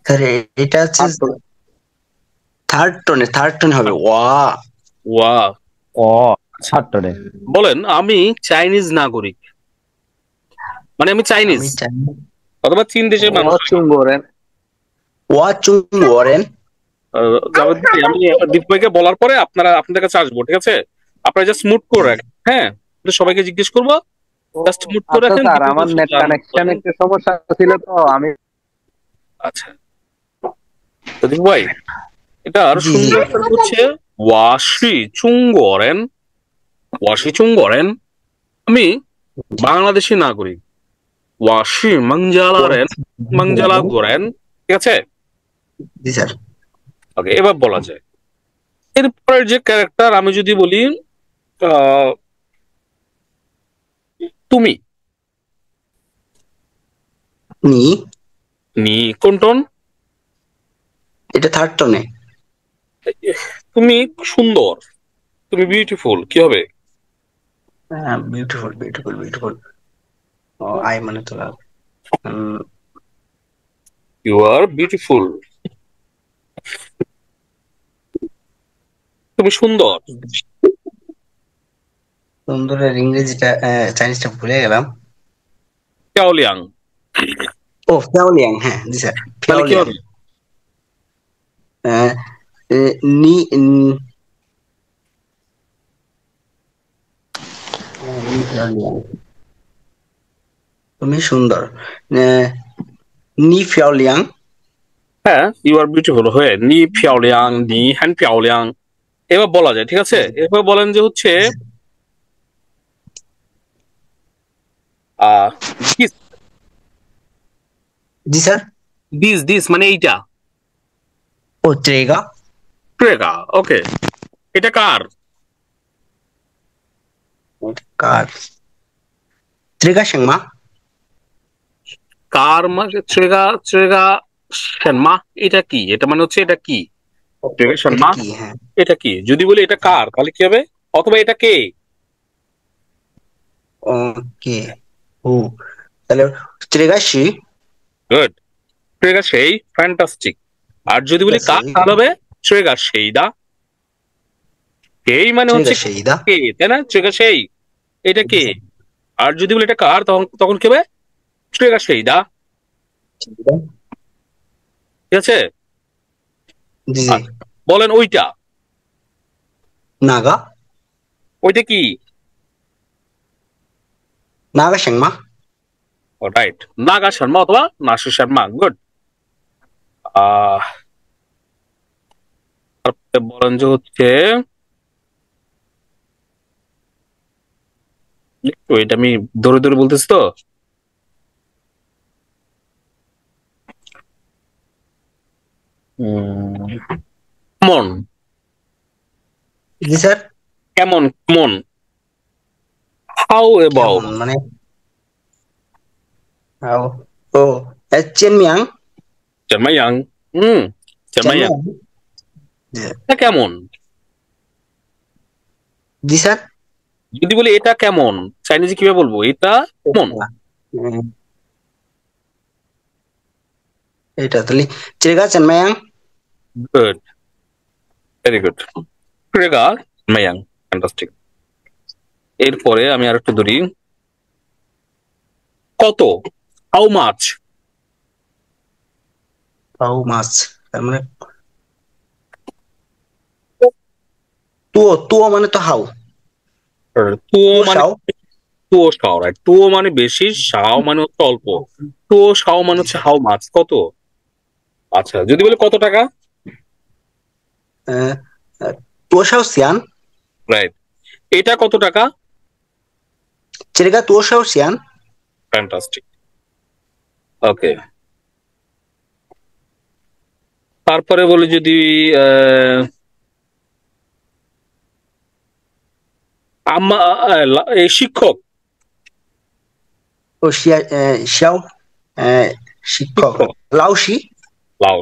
Sir এটা হচ্ছে third টোনে হবে ওয়া। ওয়া। ও ছাত্রে বলেন আমি চাইনিজ নাগরিক, মানে আমি চাইনিজ আমি চাই অথবা চীন দেশের মানুষ। চুম্বরেন ওয়া চুং ওয়ারেন। জাভেদ ভাই, আমি দীপ ভাইকে বলার পরে আপনাদের কাছে আসবো, ঠিক আছে? আপনারা জাস্ট মুট করে রাখেন, হ্যাঁ? সবাইকে জিজ্ঞেস করবো, জাস্ট মুট করে আচ্ছা রাখেন। স্যার, আমার নেট কানেকশন একটু সমস্যা ছিল তো আমি। আচ্ছা, তো দীপ ভাই, এটার জি জি সুন্দর অর্থ হচ্ছে ওয়াশি চুঙ্গরেন। ওয়াশি চুঙ্গরেন, আমি বাংলাদেশি নাগরিক। ওয়াশি মাংজালারেন, মাংজালা গোরেন, ঠিক আছে? জি স্যার। ওকে, এবার বলা যায় এরপরের যে ক্যারেক্টার আমি যদি বলি আহ, তুমি। নি নি কোন টোন? এটা থার্ড টোনে। তুমি সুন্দর, তুমি বিউটিফুল, কি হবে? হ্যাঁ, বিউটিফুল বিউটিফুল বিউটিফুল। ও আই মানে তো ইউ আর বিউটিফুল, তুমি সুন্দর। সুন্দরের ইংরেজিটা চাইনিজটা ভুলে গেলাম। চাওলিয়াং। ও ফিয়াওলিয়াং, হ্যাঁ জি স্যার তাহলে কি ফিয়াওলিয়াং। হবে? আহ, নি নি ফিয়াওলিয়াং, তুমি সুন্দর। আহ, নি ফিয়াওলিয়াং। হ্যাঁ, ইউ আর বিউটিফুল হয়ে নি ফিয়াওলিয়াং, নি হ্যান ফিয়াওলিয়াং এবার বলা যায়, ঠিক আছে? এরপর বলেন যে হচ্ছে আহ দিস। জি স্যার। দিস দিস মানে এইটা। ও ট্রেগা। ট্রেগা, ওকে। এটা কার? কার? ট্রেগা সেংমা। কার মানে ট্রেগা, ট্রেগা সেনমা। এটা কি? এটা মানে হচ্ছে এটা কি? ট্রেগা এটা সেনমা, কি? হ্যাঁ। এটা কি? যদি বলি এটা কার, তাহলে কি হবে? অথবা এটা কে? ওকে। ও তাহলে ট্রেগা সি। গুড। ট্রেগা সেই, ফ্যান্টাস্টিক। আর যদি বলি কার, সেই। তাহলে হবে ট্রেগা সেই দা। এই মানে ট্রেগা হচ্ছে সেইদা। কে, তাই না? ট্রেগা সেই, এটা কে? আর যদি বলি এটা কার, তখন তখন কি হবে? ট্রেগা সেই দা, ঠিক আছে? জি জি। আচ্ছা, বলেন ওইটা। নাগা। ওইটা কি? নাগা সেংমা। রাইট, নাগা শর্মা অথবা নাসু শর্মা। গুড। আহ তারপরে বলেন যে হচ্ছে একটু এটা আমি ধরে ধরে বলতেছি তো। কেমন? জি স্যার। কেমন কেমন? হাউ কেমন অ্যাবাউট? মানে? ও ও চেনমিয়াং। চারমাইয়াং। হুম, চারমাইয়াং। চেনমিয়াং। জি এটা কেমন? জি স্যার। যদি বলি এটা কেমন, চাইনিজে কিভাবে বলবো? এটা কেমন? হুম, এটা তাহলে ট্রেগা চেনমিয়াং। Good, very good. ট্রেগা মাইয়াং, ফ্যান্টাস্টিক। এরপরে আমি আর একটু ধরি। কত? How much? হাউ মাছ, তার মানে তুও তুও মানে তো হাউ। তুও তুও মানে, সাও। টুও শাও, রাইট। টুও মানে বেশি, শাও মানে হচ্ছে অল্প। টুও শাও মানে জি হচ্ছে স্যার। হাউ মাছ, কত? আচ্ছা, যদি বলি কত টাকা? আহ, তুও সাও সিয়ান। রাইট। এটা কত টাকা? ট্রেগা তুও সাও সিয়ান। ফ্যান্টাস্টিক, ওকে। তারপরে বলি যদি আহ, এই শিক্ষক। ও শিয়াও শিক্ষক। শিক্ষক, লাউসি। লাও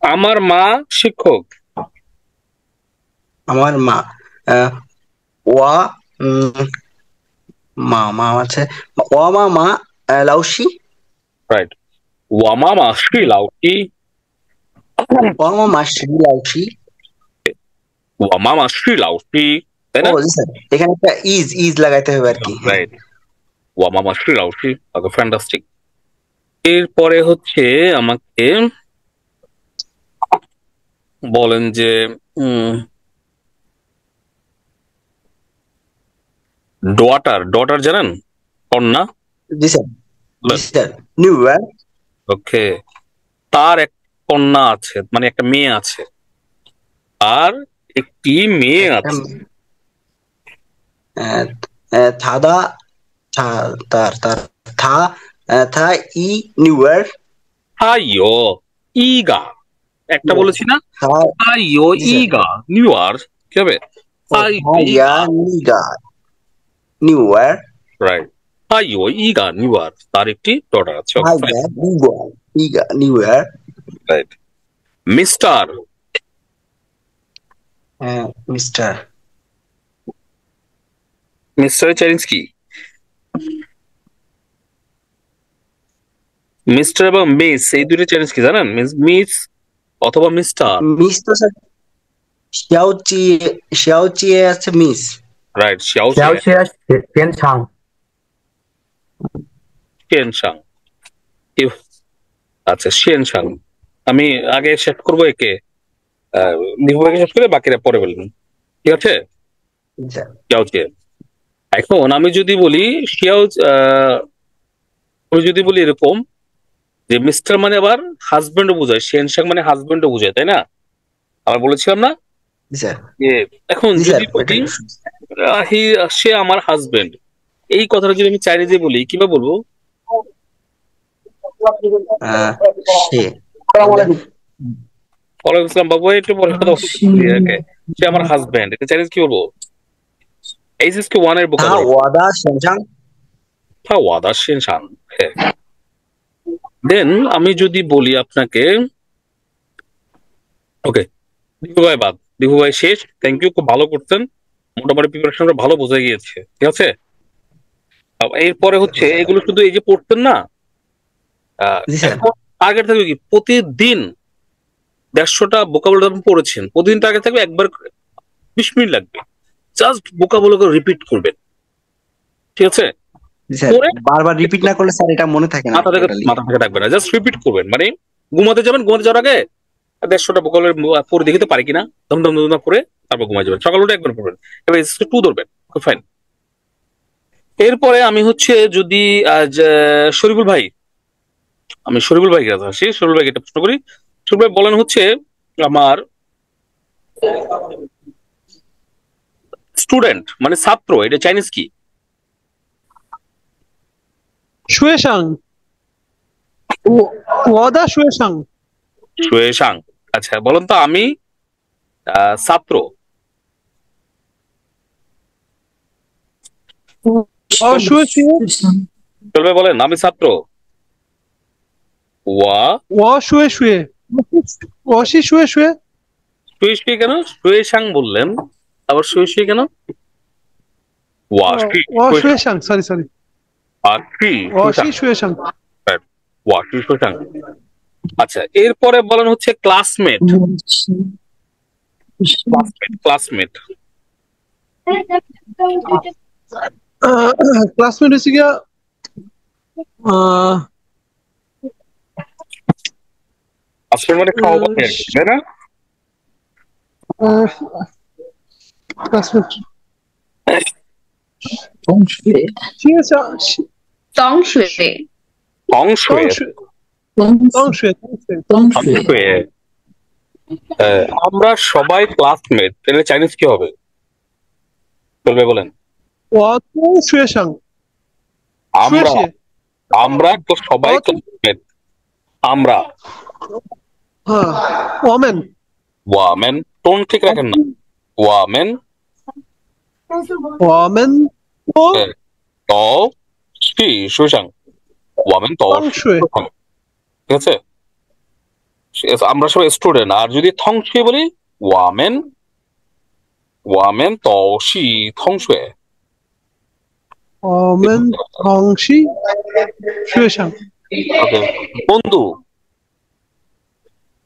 আমার মা শিক্ষক। আমার মা আহ, ওয়া উম, মা মা আছে ওয়া মা মা লাউসি। রাইট। 我妈妈是老师，我妈妈是老师。我妈妈是老师，তাই না? জি স্যার, এখানে একটা ইজ লাগাইতে হবে আর কি। রাইট, 我妈妈是老师, ওকে ফ্যান্টাস্টিক। এরপরে হচ্ছে আমাকে বলেন যে ডটার জানেন? কন্যা। জি স্যার, জি স্যার, নিউ ইয়ার। ওকে, তার এক কন্যা আছে, মানে একটা মেয়ে আছে, আর একটি মেয়ে আছে। থাদা, তার তার থা থা ই নিউ ইয়ার। হাইও ইগা, একটা বলেছি না? থা হাইও জি স্যার। ইগা নিউ ইয়ার, কি হবে? থাইয়া নিগা নিউ ইয়ার। রাইট, হাইও ইগা নিউ ইয়ার, তার একটি ডটার আছে। থাইয়া নিগা new year. Right. Mister, mister. মিস্টারের চাইনিজ কি? মিস্টার এবং মিস, এই দুটো চাইনিজ কি জানেন? মিস অথবা মিস্টার। মিস তো স্যার শিয়াওচিয়ে আছে মিস। রাইট, শিয়াও天长 শিয়েনশাং। আচ্ছা, শিয়েনশাং। আমি আগে শেষ করবো একে, নিহুয়াকে শেষ করে বাকিরা পরে বলবেন, ঠিক আছে? শিয়াওচিয়ে। এখন আমি যদি বলি আমি যদি বলি এরকম যে মিস্টার মানে আবার হাজবেন্ডও বোঝায়, শিয়েনশাং মানে হাজবেন্ডও বোঝায়, তাই না? আমরা বলেছিলাম না যে এখন যদি বলি সে আমার হাজবেন্ড, এই কথাটা যদি আমি চাইনিজে বলি কিভাবে বলবো? ওয়ালাইকুম আসসালাম বাবু, একটু পরে কথা বলছি। সে আমার হাজবেন্ড, এটা চাইনিজ কি বলবো? এইচএসকে 1 এর ভোকাবুলারি। ওয়াদা শিনশাং। দেন আমি যদি বলি আপনাকে, ওকে, দিপু ভাই বাদ, দিপু ভাই শেষ। থ্যাংক ইউ, খুব ভালো করতেন, মোটামুটি প্রিপারেশনটা ভালো বোঝা গিয়েছে, ঠিক আছে? এরপরে হচ্ছে এগুলো শুধু এই যে পড়তেন না, টার্গেট থাকবে কি প্রতিদিন 150টা ভোকাবুলারি আপনি পড়েছেন, প্রতিদিন টার্গেট থাকবে একবার 20 মিনিট লাগবে, জাস্ট ভোকাবুলারি রিপিট করবেন, ঠিক আছে? বারবার রিপিট না করলে স্যার এটা মনে থাকে না, মাথা থেকে থাকবে না, জাস্ট রিপিট করবেন। মানে ঘুমাতে যাবেন, ঘুমাতে যাওয়ার আগে 150টা ভোকাবুলারি পড়ে দেখিতে পারি কিনা, ধমধম ধমধম করে তারপর ঘুমাই যাবেন, সকাল উঠে একবার পড়বেন, এবার 2 ধরবেন, ফাইন। এরপরে আমি হচ্ছে যদি শরীফুল ভাই, আমি শরীফুল ভাইকে আসি, শরীফুল ভাইকে একটা প্রশ্ন করি। শরীফুল ভাই বলেন হচ্ছে আমার স্টুডেন্ট মানে ছাত্র, এটা চাইনিজ কি? শুয়েশাং, ওয়াদা শুয়েশাং। শুয়েশাং। আচ্ছা বলুন তো আমি ছাত্র। চলবে, বলেন আমি ছাত্র। শুয়ে শুয়ে ওয়াশি শুয়ে শুয়ে শুয়ে শুয়ে কেন শুয়েশাং বললেন? আবার শুয়ে শুয়ে কেন? শুয়েশাং, সরি সরি, ওয়াশি শুয়েশাং। ওয়াশি শুয়েশাং। আচ্ছা, এরপরে বলেন হচ্ছে ক্লাসমেট। ক্লাসমেট ক্লাসমেট হচ্ছে গিয়া ক্লাসমেট মানে খাওয়া পাবে, তাই না? ক্লাসমেট আমরা সবাই ক্লাসমেট, তাহলে চাইনিজ কি হবে? চলবে, বলেন। আমরা আমরা তো সবাই ক্লাসমেট, আমরা ওয়ামেন। ওয়ামেন, টোন ঠিক রাখেন না, ওয়ামেন। ওয়ামেন তো শি শুয়েশাং, ওয়ামেন তো ঠিক আছে? আমরা সবাই স্টুডেন্ট, আর যদি থংশুয়ে বলি ওয়ামেন, ওয়ামেন তো শি থংশুয়ে, ওয়ামেন থংশি শুয়েশাং। ওকে, বন্ধু,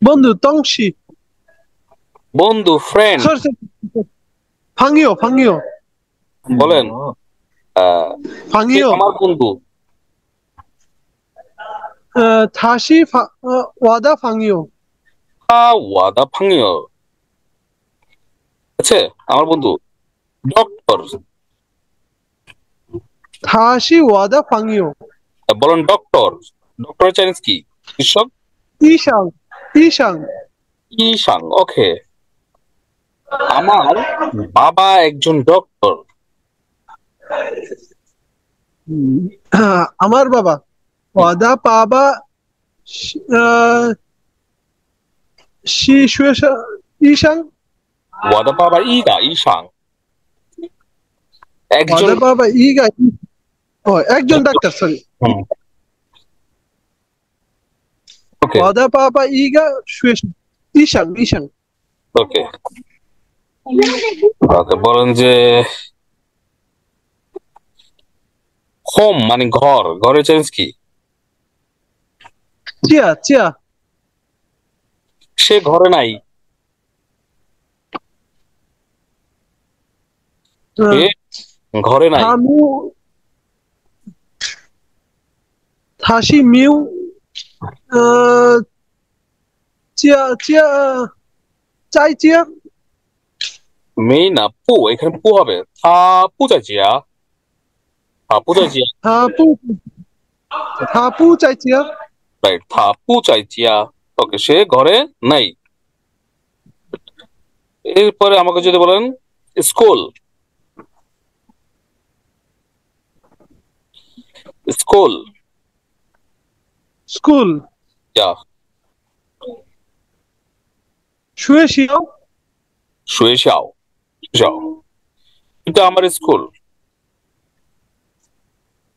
বন্ধু তংশি বন্ধু, ফ্রেন্ড, সরি সরি ফাঙ্গিও ফাঙ্গিও বলেন। সে ফাঙ্গিও আমার বন্ধু। থাশি ওয়াদা ফাঙ্গিও ওয়াদা ভাঙিও আছে আমার বন্ধু। ডক্টর, থাশি ওয়াদা ফাঙ্গিও বলেন ডক্টর। ডক্টরের চাইনিজ কি? চিকিৎসক। ইশাং ইশাং ইশাং, ওকে। আমার বাবা একজন ডক্টর। আমার বাবা ওয়াদা বাবা শি শুয়ে ইশাং ওয়াদা বাবা ইগা ইশাং একজন। ওয়াদা বাবা ইগা ও একজন ডাক্তার সরি ওকে ওয়াদা বাবা ইগা শুয়ে ইশাং ইশাং ওকে ওকে, বলেন যে হোম মানে ঘর, ঘরের চাইনিজ কি? চিয়া চিয়া সে ঘরে নাই। সে ঘরে নাই। থামু থাশি মিউ চিয়া চিয়া চাই চিয়া মেই না পু, এখানে পু হবে। থা পু চাইছিয়া, থা পু চাইছিয়া, থাপু থাপু চাই চিয়া রাইট, থা পু চাইছিয়া। ওকে, সে ঘরে নাই। এরপরে আমাকে যদি বলেন স্কুল, স্কুল, স্কুল যা শুয়ে শিও শুয়ে যাও, যাও, এটা আমার স্কুল।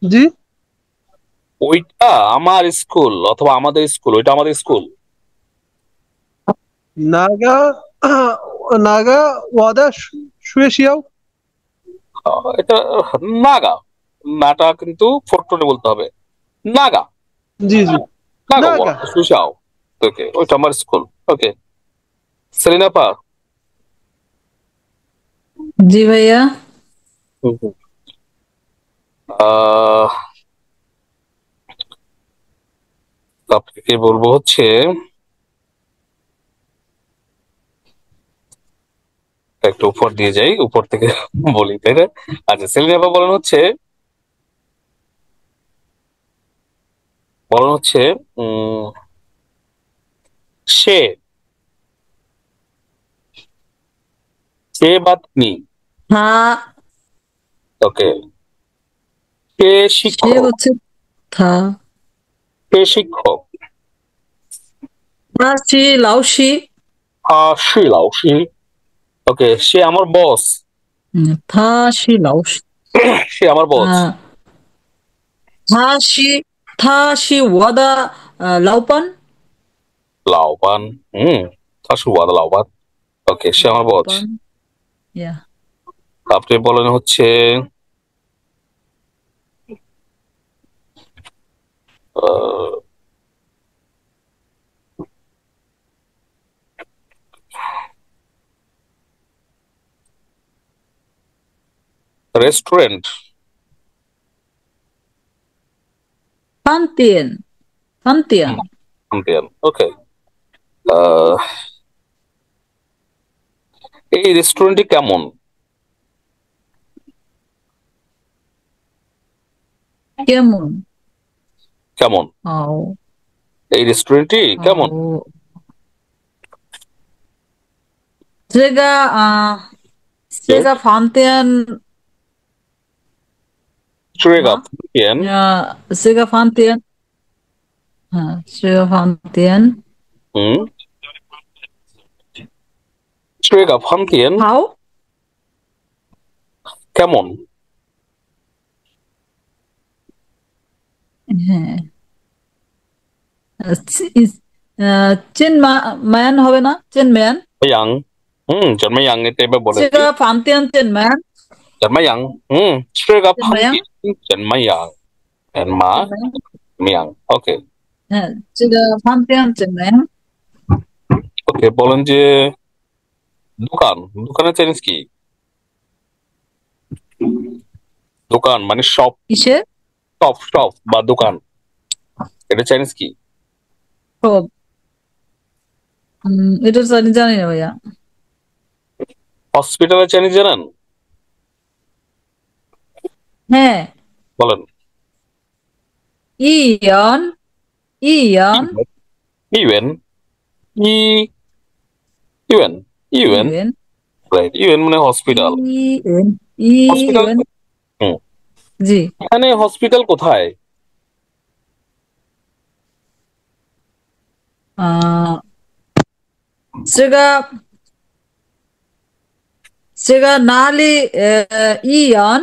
জি ওইটা আমার স্কুল অথবা আমাদের স্কুল, ওইটা আমাদের স্কুল। নাগা নাগা ওয়াদা শুয়ে শিয়াও এটা নাগা, নাটা কিন্তু ফোরটোনে বলতে হবে। নাগা, জি জি নাগা নাগা শুয়ে যাও। ওকে, ওইটা আমার স্কুল। ওকে, সেলিনা পা। জি ভাইয়া। আহ আপনাকে বলবো হচ্ছে একটু উপর দিয়ে যাই, উপর থেকে বলি, তাই না? আচ্ছা, সেলিনা পা বলেন হচ্ছে, বলেন হচ্ছে সে, সে বা তিনি। হ্যাঁ, ওকে, সে সে শিক্ষক, হচ্ছে থা। সে শিক্ষক। লাউসি লাউসি সে লাউসি। ওকে, সে আমার বস। থা সি লাউসি সে আমার বস। থা সি থা সি ওয়াদা লাউপান। লাউবান, তার সুবাদ লাউবান। ওকে, সে আমার বস। লাউপান ইয়া আপনি বলেন হচ্ছে রেস্টুরেন্ট। পান্তিয়ান পান্তিয়ান ওকে, এই রেস্টুরেন্টটি কেমন? কেমন কেমন, আও এই রেস্টুরেন্টটি কেমন? আও 제가 제가 판때한 ট্রেগা 마 제가 판때한 제가 판때한 ট্রেগা ফান্তিয়ান হাও কেমন? হ্যাঁ চেন ম্যান হবে না চেন ম্যান ইয়াং, জন্মায়াং, এটা এবার বলে 제가 판때한 চেন ম্যান জন্মায়াং, ট্রেগা জন্মায়াং? ফান্তিয়ান জন্মায়াং, মা মিয়াং। ওকে, 这个方便怎么样？ ওকে, বলেন যে দোকান, দোকানের চাইনিজ কি? দোকান মানে শপ, কিসের? শপ শপ বা দোকান, এটা চাইনিজ কি? সব। এটা তো আমি জানি না ভাইয়া। হসপিটালের চাইনিজ জানেন? হ্যাঁ, বলেন। ইয়ন, ইয়ন, ইউএন, ই ইউএন, ইউএন, ইভেন, রাইট, ইউএন মানে হসপিটাল। ইএন, হসপিটাল, ইএন, হুম, জি। এখানে হসপিটাল কোথায়? আহ, 这个哪里ইয়ন?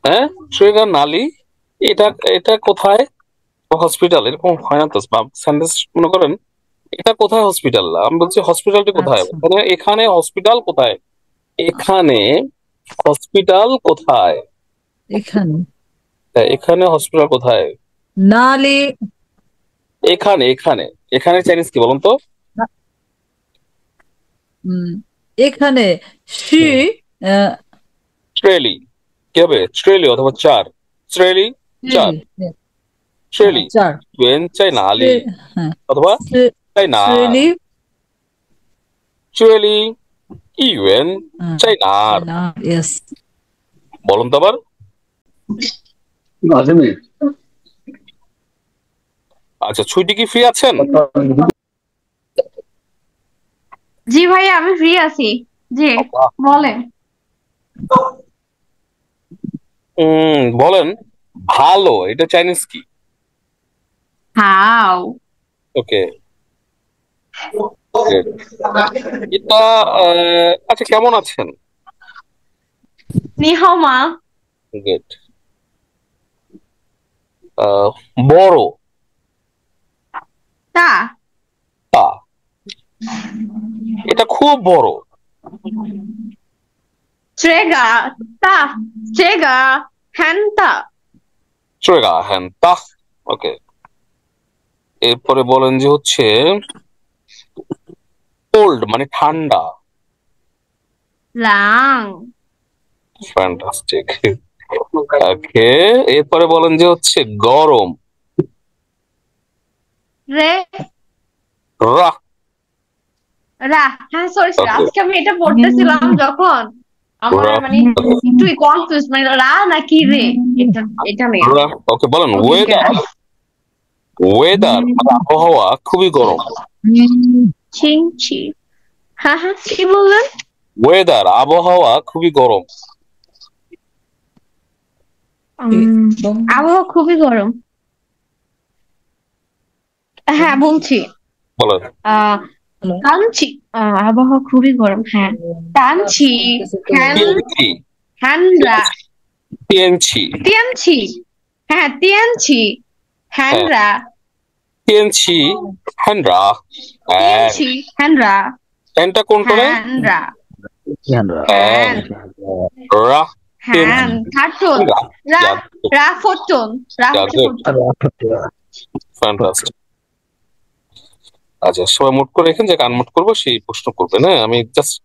হ্যাঁ, সেটা নালি, এটা এটা কোথায় হসপিটাল? এরকম হয় না তো সেন্টেন্স, মনে করেন এটা কোথায় হসপিটাল, আমি বলছি হসপিটালটি কোথায়, আচ্ছা, এখানে এখানে হসপিটাল কোথায়, এখানে হসপিটাল কোথায়, এখানে হ্যাঁ, এখানে হসপিটাল কোথায়, নালি, এখানে এখানে এখানে চাইনিজ কি বলুন তো? উম, এখানে শি, হুম, আহ, স্ট্রেলি, কি হবে? স্ট্রেলি অথবা চার, স্ট্রেলি, চার, স্ট্রেলি, চার, ইউএন চাইনা আলি হ্যাঁ, অথবা চাইনা, শ্রেলি, স্ট্রেলি, ইউএন চাইনার, না, ইয়েস। বলুন তো আবার। আচ্ছা, ছুটি কি ফ্রি আছেন? জি ভাইয়া আমি ফ্রি আছি। জি বাহ। বলেন। বলেন ভালো, এটা চাইনিজ কি? হাউ। ওকে, এটা আচ্ছা, কেমন আছেন? নি হাও মা। গুড। বড়, তা তা, এটা খুব বড়। ট্রেগা তা ট্রেগা হ্যান্তা। চলেগা হ্যাঁ তা। ওকে, এরপরে বলেন যে হচ্ছে কোল্ড মানে ঠান্ডা। লাং। ফ্যান্টাস্টিক। ওকে, এরপরে বলেন যে হচ্ছে গরম। রে রাহ। রা। হ্যাঁ সরি সরি, ওকে, আজকে আমি এটা পড়তেছিলাম যখন আমার রাহ, মানে একটু কনফিউজ, মানে রা নাকি রে, এটা এটা নেই। রাহ। ওকে, বলেন ওকে ওয়েদার, ওয়েদার মানে আবহাওয়া খুবই গরম। ছিংছি। হ্যাঁ হ্যাঁ কি বললেন? ওয়েদার আবহাওয়া খুবই গরম। আবহাওয়া খুবই গরম। হ্যাঁ বলছি। বলেন। আহ টানছি। আবহাওয়া খুবই গরম, হ্যাঁ। টানছি। হ্যান টিএনসি, হ্যানরা। টিএনসি, তিয়ানছি। হ্যাঁ তিয়ানছি। হ্যাঁ, হ্যানরা। টিএনসি, হ্যান্ড্রা, হ্যান, তিয়ানছি হ্যানরা। হ্যানটা কোন করে? হ্যানরা। হ্যান, হ্যান রাহ, টিএনসি, হ্যান থার্টন। রাহ। রা Yeah, রা ফোটন। রা yeah, হচ্ছে good. ফোটন। Fantastic. আচ্ছা, সবাই মুট করে রেখেন, যাকে আনমুট করবো সেই প্রশ্ন করবেন। হ্যাঁ, আমি জাস্ট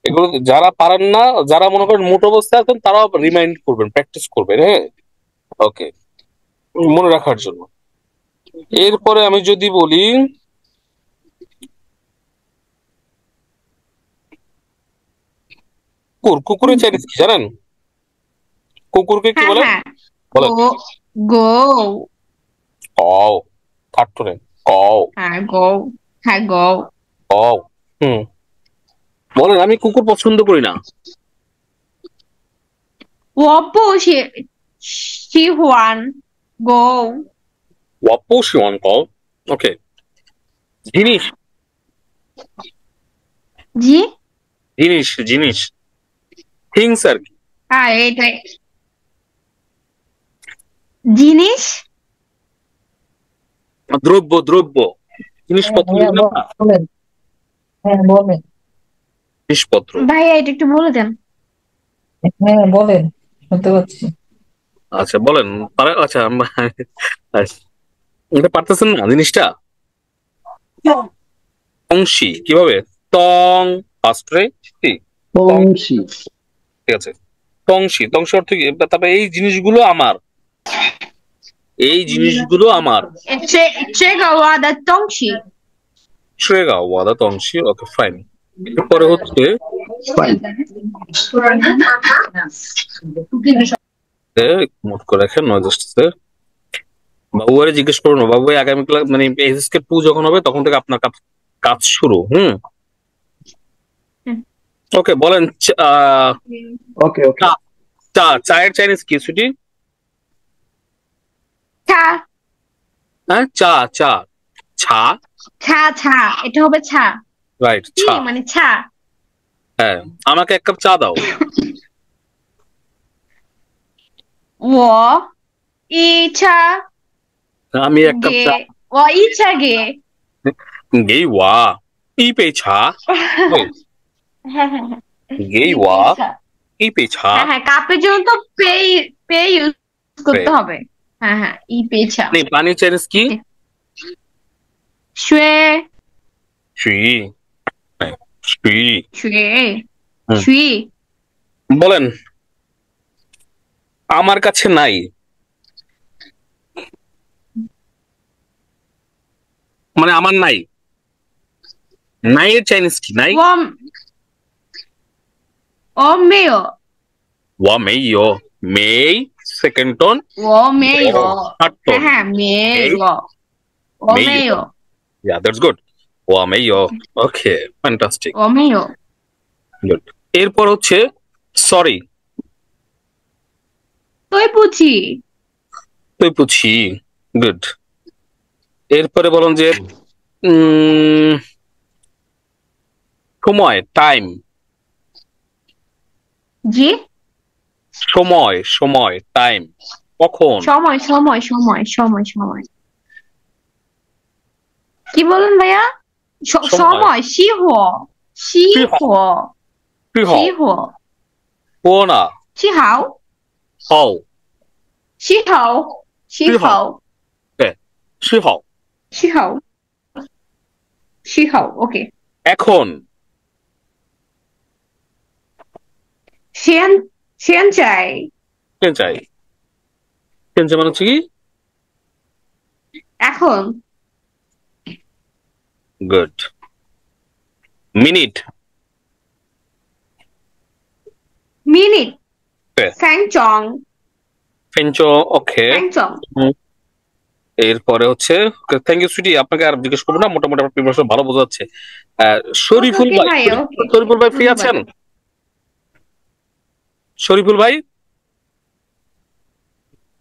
এগুলো যারা পারেন না, যারা মনে করেন মুট অবস্থায় আছেন, তারাও রিমাইন্ড করবেন, প্র্যাকটিস করবেন। হ্যাঁ, ওকে, মনে রাখার জন্য। এরপরে আমি যদি বলি কুকুরের চাইনিজ কি জানেন? কুকুরকে কি হ্যাঁ বলে? হ্যাঁ বলেন। গো গো। কও, থার্ড টোনে, কও, হ্যাঁ গো। হ্যাঁ গো। কও। হুম, বলেন আমি কুকুর পছন্দ করি না। 我不喜欢狗。 অপশন কও। ওকে, জিনিস, জি জিনিস, জিনিস, থিংস আর কি। হ্যাঁ এটাই জিনিস। দ্রব্য, দ্রব্য, জিনিসপত্র, হ্যাঁ বলেন, হ্যাঁ বলেন, জিনিসপত্র। ভাইয়া এটা একটু বলে দেন। হ্যাঁ বলেন, শুনতে পাচ্ছি। আচ্ছা বলেন, আচ্ছা এটা পারতেছেন না জিনিসটা। অংশী কিভাবে? তং ফার্স্টে বংশী। ঠিক আছে। তংশী, তংশী অর্থ কি? তারপরে এই জিনিসগুলো আমার, এই জিনিসগুলো আমার। ট্রেগা ওয়াদা তংশী, ওকে ফাইন। এরপরে হচ্ছে নোট করে রাখেন, নয় আসতেছে। বাবু আরে জিজ্ঞেস করুন, বাবু আগামী ক্লাস মানে এসএসকে 2 যখন হবে তখন থেকে আপনার কাজ শুরু। ওকে বলেন। ওকে ওকে। চা, চায়ের চাইনিজ কি সুটি? হ্যাঁ চা, চা, ছা, এটা হবে ছা। রাইট কি ছা। মানে ছা? হ্যাঁ, আমাকে 1 কাপ চা দাও। 我一茶 আমি 1 কাপ চা। 给我一茶给给我一杯茶。হ্যাঁ হ্যাঁ হ্যাঁ给我一杯茶。 হ্যাঁ হ্যাঁ কাপের জন্য তো পে ইউজ করতে হবে। হ্যাঁ হ্যাঁ ই পে ছা। পানির চাইনিজ কি? 水 সুই। সুই।水 বলেন আমার কাছে নাই, মানে আমার নাই। নাই এর চাইনিজ কি? নাই 我没有 ওয়া মেই ইয়ো, মেই সেকেন্ড টোন 我没有 থার্ড হ্যাঁ টোন। হ্যাঁ 没有我没有 Yeah, that's good. ওয়া মেই ইয়ো, ওকে ফ্যান্টাস্টিক, 我没有 গুড। এরপর হচ্ছে সরি, 对不起 তুই পুছি, গুড। এরপরে বলুন যে সময়, টাইম। জি সময়, সময়, টাইম, কখন? সময় সময় সময় সময় সময় কি বলেন ভাইয়া? সময় 熄火熄火 কি হও? 熄火 ও না, 熄好 হও, 熄头熄头 কি হও? 熄好熄好 OK এখন, 现现在 কেন চাই? কেন চাই মানে হচ্ছে কি? এখন গুড। Minute, minute Okay. 三种 ফেঞ্চো, ওকে। 三种 এরপরে হচ্ছে থ্যাংক ইউ সুইটি, আপনাকে আর জিজ্ঞেস করবো না, মোটামুটি আপনার প্রিপারেশন ভালো বোঝা যাচ্ছে। শরীফুল Okay, ভাই, ভাই, okay. শরীফুল ভাই ফ্রি আছেন? শরীফুল ভাই,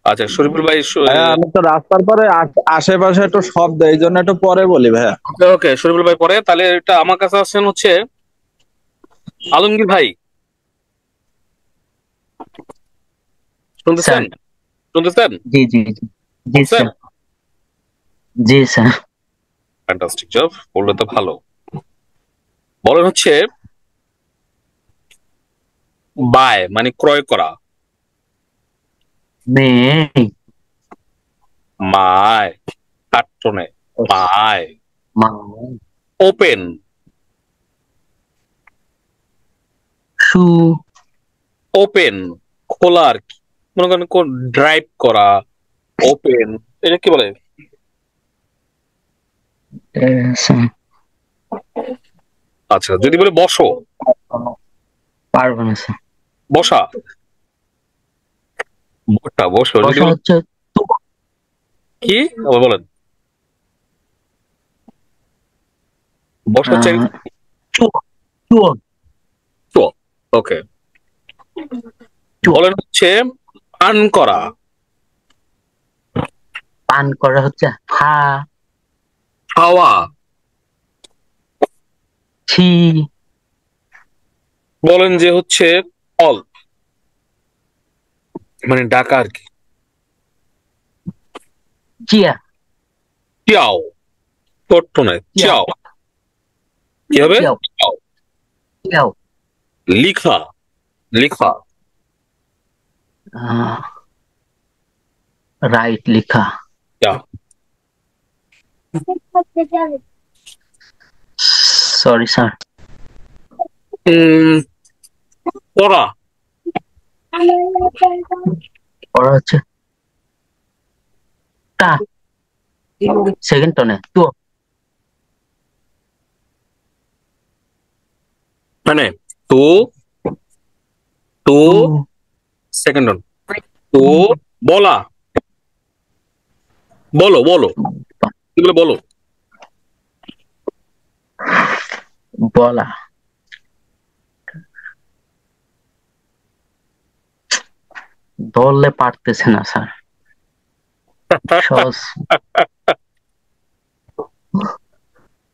আচ্ছা শরীফুল ভাই, ভাইয়া আমি তো রাস্তার পরে আশেপাশে একটু শব্দ, এই জন্য একটু পরে বলি ভাইয়া। ওকে শরীফুল ভাই পরে। তাহলে এটা আমার কাছে আসছেন হচ্ছে আলমগীর ভাই, শুনতেছেন? শুনতেছেন? জি জি জি জি স্যার, জি স্যার। ফ্যান্টাস্টিক জব, বললে তো ভালো। বলেন হচ্ছে বাই মানে ক্রয় করা, মেই মাই কার্টনে, মাই মা ওপেন, সু ওপেন খোলা আর কি, মনে করেন ড্রাইভ করা, ওপেন, এটা কি বলে? স্যার আচ্ছা যদি বলে বসো, পারবো না স্যার। বসা, বসা, বসো যদি বসা হচ্ছে কি আবার বলেন? বসা হচ্ছে ওকে। বলেন হচ্ছে পান করা, পান করা হচ্ছে হা খাওয়া, ছি বলেন যে হচ্ছে অল মানে ডাকা আর কি, চিয়া চিয়াও, ছোট্ট নয় চিয়াও, কি হবে? চিয়াও। চিয়াও। চিয়াও লিখা, লিখা, আহ, রাইট লেখা। Yeah. Sorry sir. পড়া। পড়া হচ্ছে টা সেকেন্ড টনে তো মানে তো তো সেকেন্ড অন তো বলা বলো বলো এগুলো বলো বলা ধরলে পারতেছে না স্যার। সহজ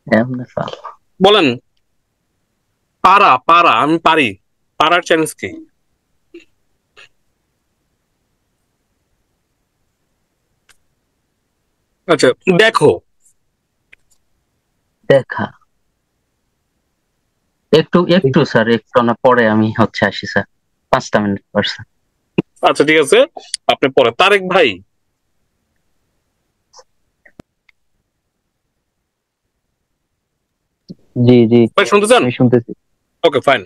এমনি স্যার। বলেন পারা পারা আমি পারি পারার চ্যালেঞ্জ কি আচ্ছা দেখো দেখা একটু একটু স্যার একটু না পরে আমি হচ্ছে আসি স্যার 5টা মিনিট পর স্যার। আচ্ছা ঠিক আছে আপনি পরে তারেক ভাই জি জি ভাই শুনতে চান আমি শুনতেছি। ওকে ফাইন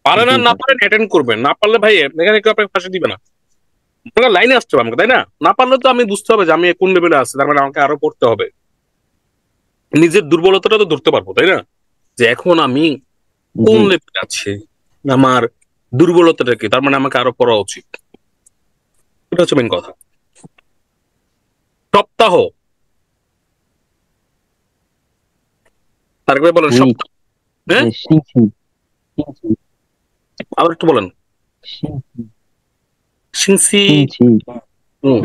পারেন জি আর না স্যার। পারেন অ্যাটেন্ড করবেন না পারলে ভাই এখানে কেউ আপনাকে ফাঁসি দিবে না আপনার লাইনে আসতে হবে আমাকে তাই না না পারলে তো আমি বুঝতে হবে যে আমি কোন লেভেলে আছি তার মানে আমাকে আরো পড়তে হবে নিজের দুর্বলতাটা তো ধরতে পারবো তাই না যে এখন আমি কোন জি লেভেলে আছি আমার দুর্বলতাটা কি তার মানে আমাকে আরো পড়া উচিত এটা হচ্ছে মেন কথা সপ্তাহ তারেক ভাই বলেন উইক সপ্তাহ হ্যাঁ শিংছি শিংছি আবার একটু বলেন শিংছি সিনসি শিংছি হুম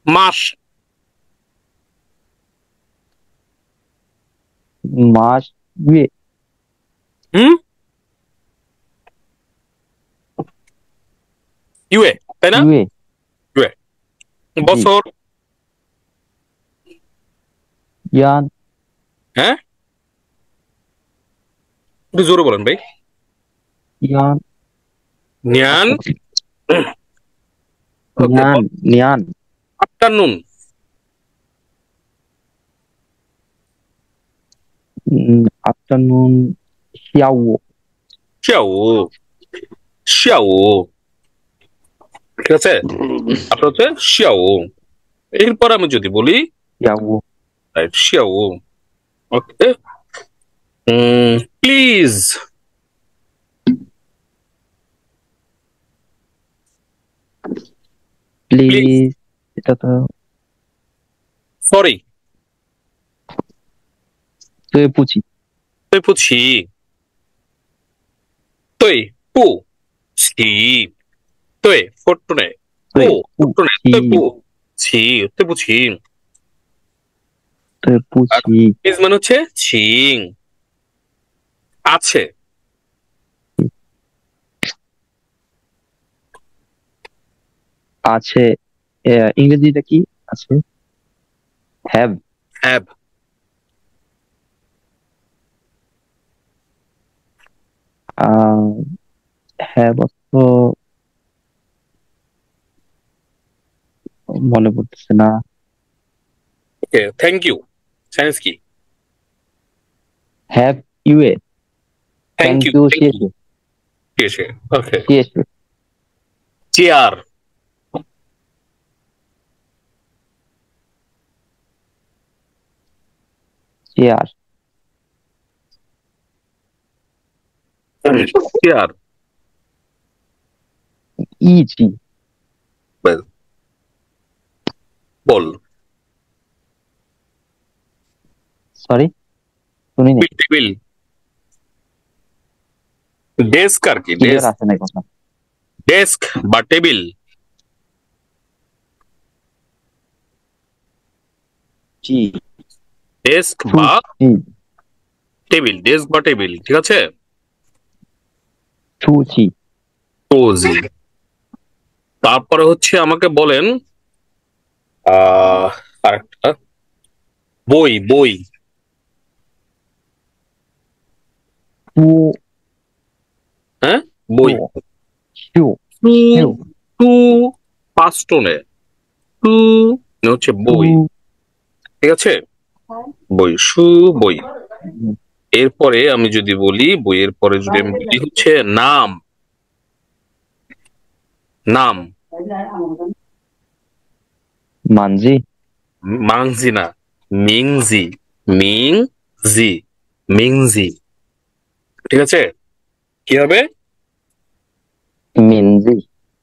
মাস মাস ইয়ে হুম ইউএ তাই না ইয়ে ইউএ বছর ইয়ান হ্যাঁ একটু জোরে বলেন ভাই ইয়ান নিয়ান ওকে নিয়ান নিয়ান আফটারনুন আফটারনুন শিয়াও শাও শাও ঠিক আছে আপনার হচ্ছে শাও এরপর আমি যদি বলি শিয়াও রাইট শাও ওকে প্লিজ প্লিজ এটা তো সরি 对不起对不起对不起对 ফোর্টুনে 对不不 ফোর্টুনে 起对不起对不起对不起 প্লিজ মানে হচ্ছে ছিং আছে আছে ইংরেজিটা কি আছে হ্যাভ হ্যাভ হ্যাভ অর্থ মনে পড়তেছে না ওকে থ্যাংক ইউ সায়েন্স কি have you a thank thank you you সিএসএ এসে ওকে সিএসএ চেয়ার চেয়ার চেয়ার ইজি বল সরি শুনিনি টেবিল ডেস্ক আর কি ক্লিয়ার আছে না কথা ডেস্ক বা টেবিল জি ডেস্ক বা জি টেবিল ডেস্ক বা টেবিল ঠিক আছে সুচি কোজি তারপরে হচ্ছে আমাকে বলেন আরেকটা বই বই পু হ্যাঁ বই শু টু হেউ টু পাস্টনে টু হচ্ছে বই, ঠিক আছে? বই, সু বই। এরপরে আমি যদি বলি বইয়ের পরে যদি আমি বলি হচ্ছে নাম, নাম মানজি মাংজি না, মিংজি, মিংজি, মিংজি, ঠিক আছে? কি হবে? মিনজি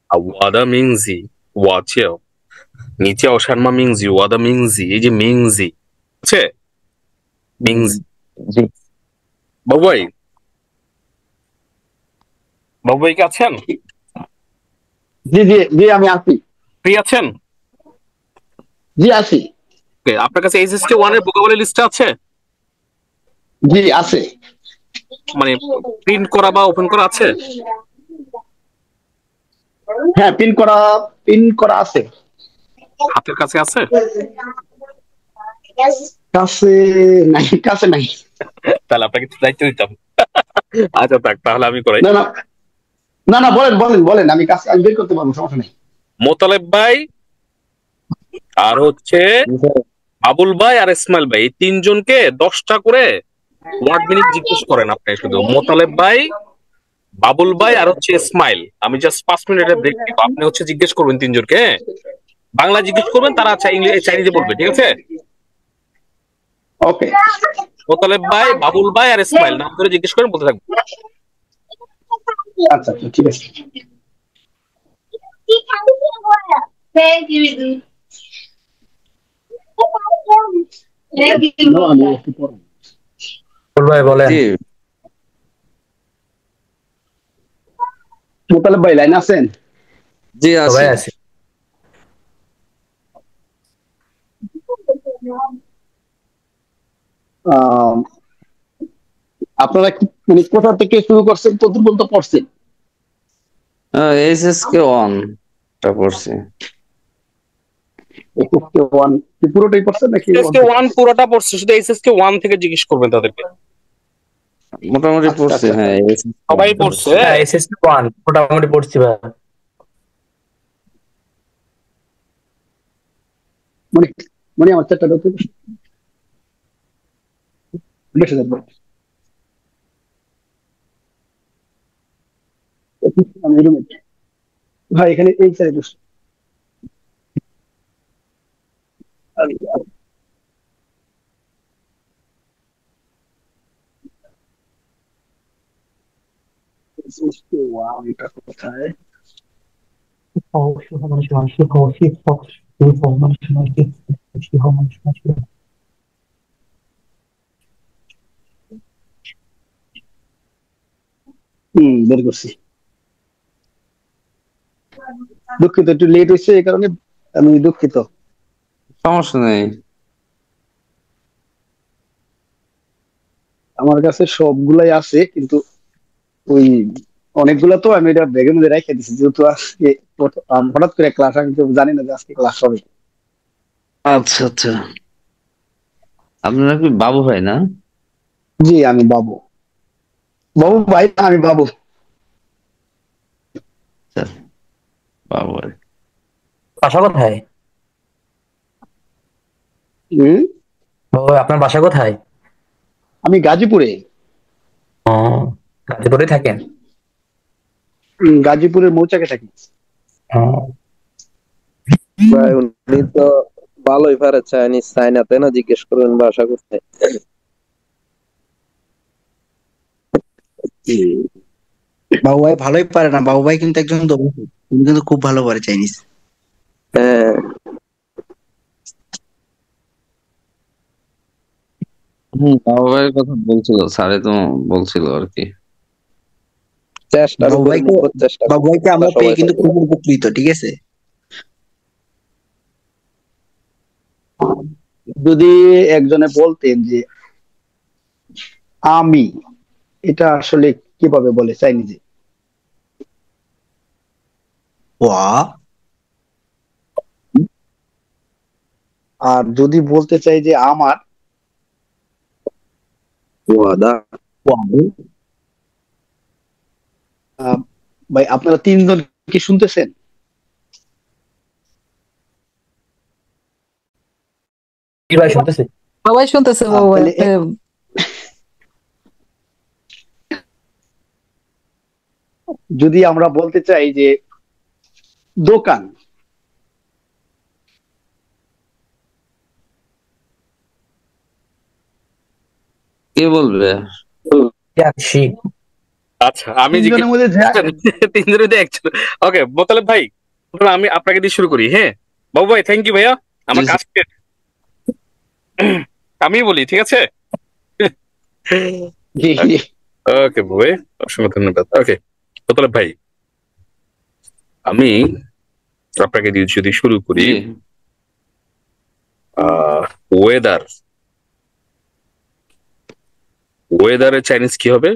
ওয়াদা মিংজি, ওয়াচেও নিচে অসারমা মিংজি, ওয়াদা মিংজি, এই যে মিংজি আছে, মিংজি। জি বাবু ভাই, বাবু ভাই কি আছেন? জি জি জি আমি আছি। ফ্রি আছেন? জি আছি। Okay, আপনার কাছে এইচএসকে 1 এর ভোকাবুলারি লিস্ট আছে? জি আছে। মানে প্রিন্ট করা বা ওপেন করা আছে? হ্যাঁ পিন করা আছে। হাতের কাছে আছে? কাছে কাছে নাই। তাহলে আপনাকে একটু দায়িত্ব দিতাম। আচ্ছা থাক, তাহলে আমি করাই। না না না না বলেন বলেন বলেন, আমি বের করতে পারবো, সমস্যা নেই। মোতালেব ভাই আর হচ্ছে আবুল ভাই আর ইসমাইল ভাই, এই তিনজনকে 10টা করে ওয়ার্ড মিনিং জিজ্ঞেস করেন আপনি শুধু। মোতালেব ভাই, বাবুল ভাই আর হচ্ছে ইসমাইল, আমি জাস্ট 5 মিনিটের ব্রেক দিব, আপনি হচ্ছে জিজ্ঞেস করবেন তিনজনকে, হ্যাঁ? বাংলা জিজ্ঞেস করবেন, তারা চাইনিজে বলবে, ঠিক আছে? ওকে মোতালেব ভাই, বাবুল ভাই আর ইসমাইল নাম ধরে জিজ্ঞেস করেন, বলতে থাকবেন। আচ্ছা আচ্ছা ঠিক আছে। No, আমি একটু পরে। ভাই বলেন। জি মোতালেব ভাই লাইন আছেন? জি আছি সবাই আছে। আহ, আপনারা মানে কোথা থেকে শুরু করছেন, কত পর্যন্ত পড়ছেন? এইচএসকে 1 টা পড়ছি ওয়ান পুরোটাই পড়ছেন নাকি এসএসকে 1 পুরোটা পড়ছে, শুধু এসএসকে 1 থেকে জিজ্ঞেস করবেন তাদেরকে। মোটামুটি আচ্ছা, পড়ছি। আচ্ছা। হ্যাঁ সবাই পড়ছে? হ্যাঁ এসএসসি 1 মোটামুটি পড়ছি ভাই। মানে মানে আমার চারটা ডকুমেন্ট বেশি যাবে। আমি রুমে ভাই এখানে এই চারে বসে। ওয়াও, এটা কোথায়? বের করছি। দুঃখিত, একটু লেট হয়েছে, এই কারণে আমি দুঃখিত। সমস্যা নেই। আমার কাছে সবগুলাই আছে, কিন্তু ওই অনেকগুলা তো আমি এটা ব্যাগের মধ্যে রেখে দিচ্ছি, যেহেতু আজকে হঠাৎ করে ক্লাস, আমি তো জানি না যে আজকে ক্লাস হবে। আচ্ছা আচ্ছা, আপনারা কি বাবু ভাই না? জি আমি বাবু। বাবু ভাই না, আমি বাবু। আচ্ছা, বাবু ভাই। বাসা কোথায়? হুম, বাবা আপনার বাসা কোথায়? আমি গাজীপুরে। ও গাজীপুরে থাকেন? গাজীপুরের মৌচাকে থাকি। ও, ভাই উনি তো ভালোই পারে চাইনিজ, চাইনাতে না, জিজ্ঞেস করবেন ভাষা কোথায়। বাবু ভাই ভালোই পারে না, বাবু ভাই কিন্তু একজন দক্ষ। উনি কিন্তু খুব ভালো পারে চাইনিজ। হ্যাঁ বাবু ভাইয়ের কথা বলছিল, স্যারে তো বলছিল আর কি। চেষ্টা বাবু করবেন, ভাইকে বহুত চেষ্টা বাবু করবেন, ভাইকে আমরা আমরা পেয়ে সবাই কিন্তু পারবো। খুব উপকৃত, ঠিক আছে? যদি একজনে বলতেন যে আমি, এটা আসলে কিভাবে বলে চাইনিজে? ওয়া আর যদি বলতে চাই যে আমার, ওয়াদা ভাই আপনারা তিনজন কি শুনতেছেন? ভাই শুনতেছি। সবাই শুনতেছে বাবু ভাই। তাহলে যদি আমরা বলতে চাই যে দোকান, কে বলবে? ট্যাক্সি। আচ্ছা আমি তিনজনের মধ্যে তিনজনের মধ্যে একজন। ওকে মোতালেব ভাই, তাহলে আমি আপনাকে দিয়ে শুরু করি। হ্যাঁ বাবু ভাই, থ্যাংক ইউ ভাইয়া, আমার জি, কাজ শেষ। আমি বলি, ঠিক আছে? জি জি ওকে ভাই, অসংখ্য ধন্যবাদ। ওকে মোতালেব ভাই, আমি আপনাকে দিয়ে যদি শুরু করি, জি। ওয়েদার, ওয়েদারের চাইনিজ কি হবে?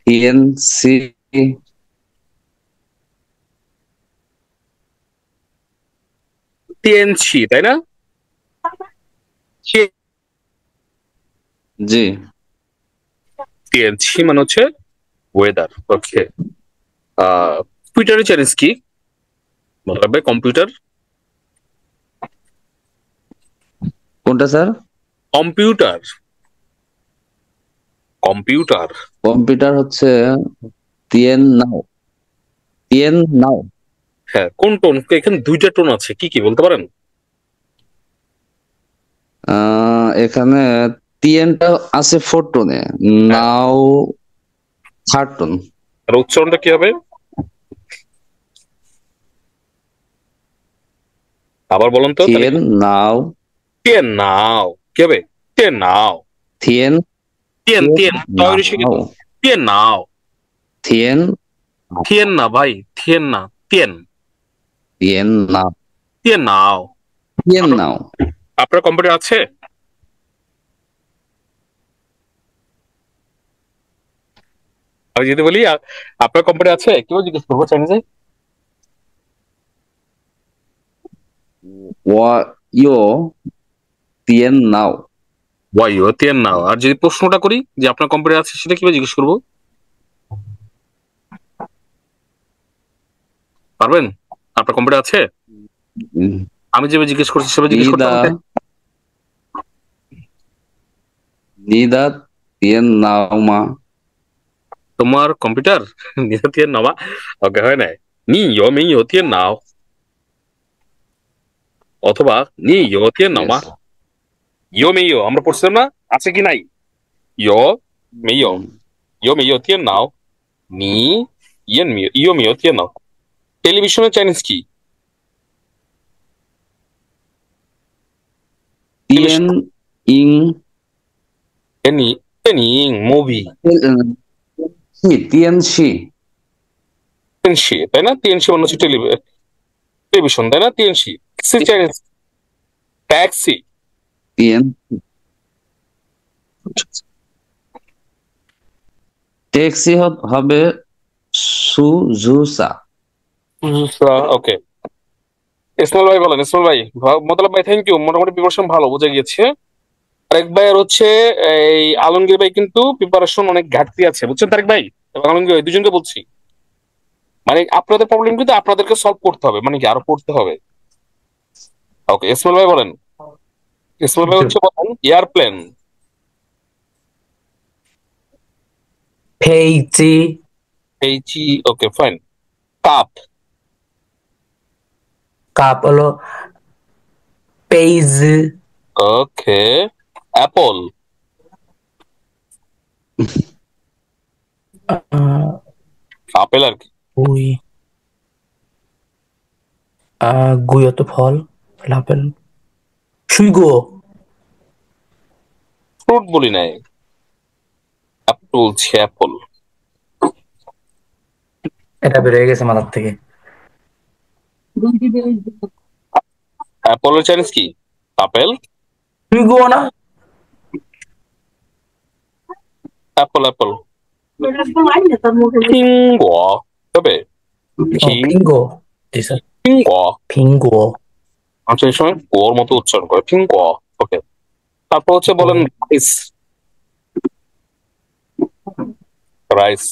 টিএনসি। টিএনসি, তাই না? জি। টিএনসি মানে হচ্ছে ওয়েদার। ওকে, কম্পিউটারের চাইনিজ কি মোতালেব ভাই? কম্পিউটার, কোনটা স্যার? Computer, computer. কম্পিউটার হচ্ছে টিএন নাও। টিএন নাও। হ্যাঁ, কোন টোন? এখানে দুইটা টোন আছে, কি কি বলতে পারেন? এখানে টিএনটা আছে 4 টোনে, নাও 3rd টোন। আর উচ্চারণটা কি হবে? আবার বলুন তো। টিএন নাও। টিএন নাও কি হবে? টিএন নাও, টিএন টিএন টিএন তৈরি শিখে। নাও। টিএন নাও, টিএন থিয়েন না ভাই, থিয়েন না, টিএন, টিএন নাও। টিএন নাও। টিএন নাও। আপনার কম্পিউটার আছে? আমি যদি বলি আপনার কম্পিউটার আছে, কেউ জিজ্ঞেস করবো চাইনিজে? ইয়ো টিএন নাও। ওয়াইও টিএন নাও। আর যদি প্রশ্নটা করি যে আপনার কম্পিউটার আছে, সেটা কিভাবে জিজ্ঞেস করবো? পারবেন? আপনার কম্পিউটার আছে? আমি যেভাবে জিজ্ঞেস করছি সেভাবে জিজ্ঞেস করতে হবে। নিদা টিএন নাও মা। তোমার কম্পিউটার নিদা টিএন নাও মা। ওকে, হয় নাই? নি ইয়ো মি ইয়ো টিএন নাও, অথবা নি ইয়ো টিএন নাও মা। ইয়ো মি ইয়ো আমরা পড়ছিলাম না, আছে কি নাই? ইয়ো মি ইয়ো, ইয়ো মি ইয়ো টিএন নাও, নি ইয়েন মি ইয়ো মি ইয়ো টিএন নাও। টেলিভিশনের চাইনিজ কি? টিএন ইং। Any, any movie. টিএনসি। টিএনসি, তাই না? টিএনসি মানে হচ্ছে টেলিভিশন, তাই না? টিএনসি। Chinese taxi. টিএন ট্যাক্সি হবে সুজুসা। ওকে, ইসমাইল ভাই বলেন। ইসমাইল ভাই, মোতালেব ভাই থ্যাংক ইউ, মোটামুটি প্রিপারেশন ভালো বোঝা গিয়েছে। তারেক ভাইয়ের হচ্ছে এই আলমগীর ভাই কিন্তু প্রিপারেশন অনেক ঘাটতি আছে, বুঝছেন তারেক ভাই এবং আলমগীর ভাই, দুজনকে বলছি। মানে আপনাদের প্রবলেম কিন্তু আপনাদেরকে সলভ করতে হবে, মানে কি আরো পড়তে হবে। ওকে, ইসমাইল ভাই বলেন। ইসমাইল ভাই হচ্ছে বলেন এয়ারপ্লেন। পেইজি। এইচি, ওকে ফাইন। কাপ। কাপ হলো পেইজ। Okay, apple. আপেল আর কি। গুই। গুইও তো ফল, আপেল। সুইগো। ফ্রুট বলি নাই, অ্যাপল ছে অ্যাপল। এটা বেরিয়ে গেছে মাথার থেকে। অ্যাপলের চাইনিজ কি? আপেল। সুইগো না? Apple apple. ফিঙ্গো হবে। ফিঙ্গো। জি স্যার, ফিঙ্গো। ফিঙ্গো। আচ্ছা, এই সময় ওর মতো উচ্চারণ করে ফিঙ্গো। ওকে, তারপর হচ্ছে বলেন রাইস। রাইস।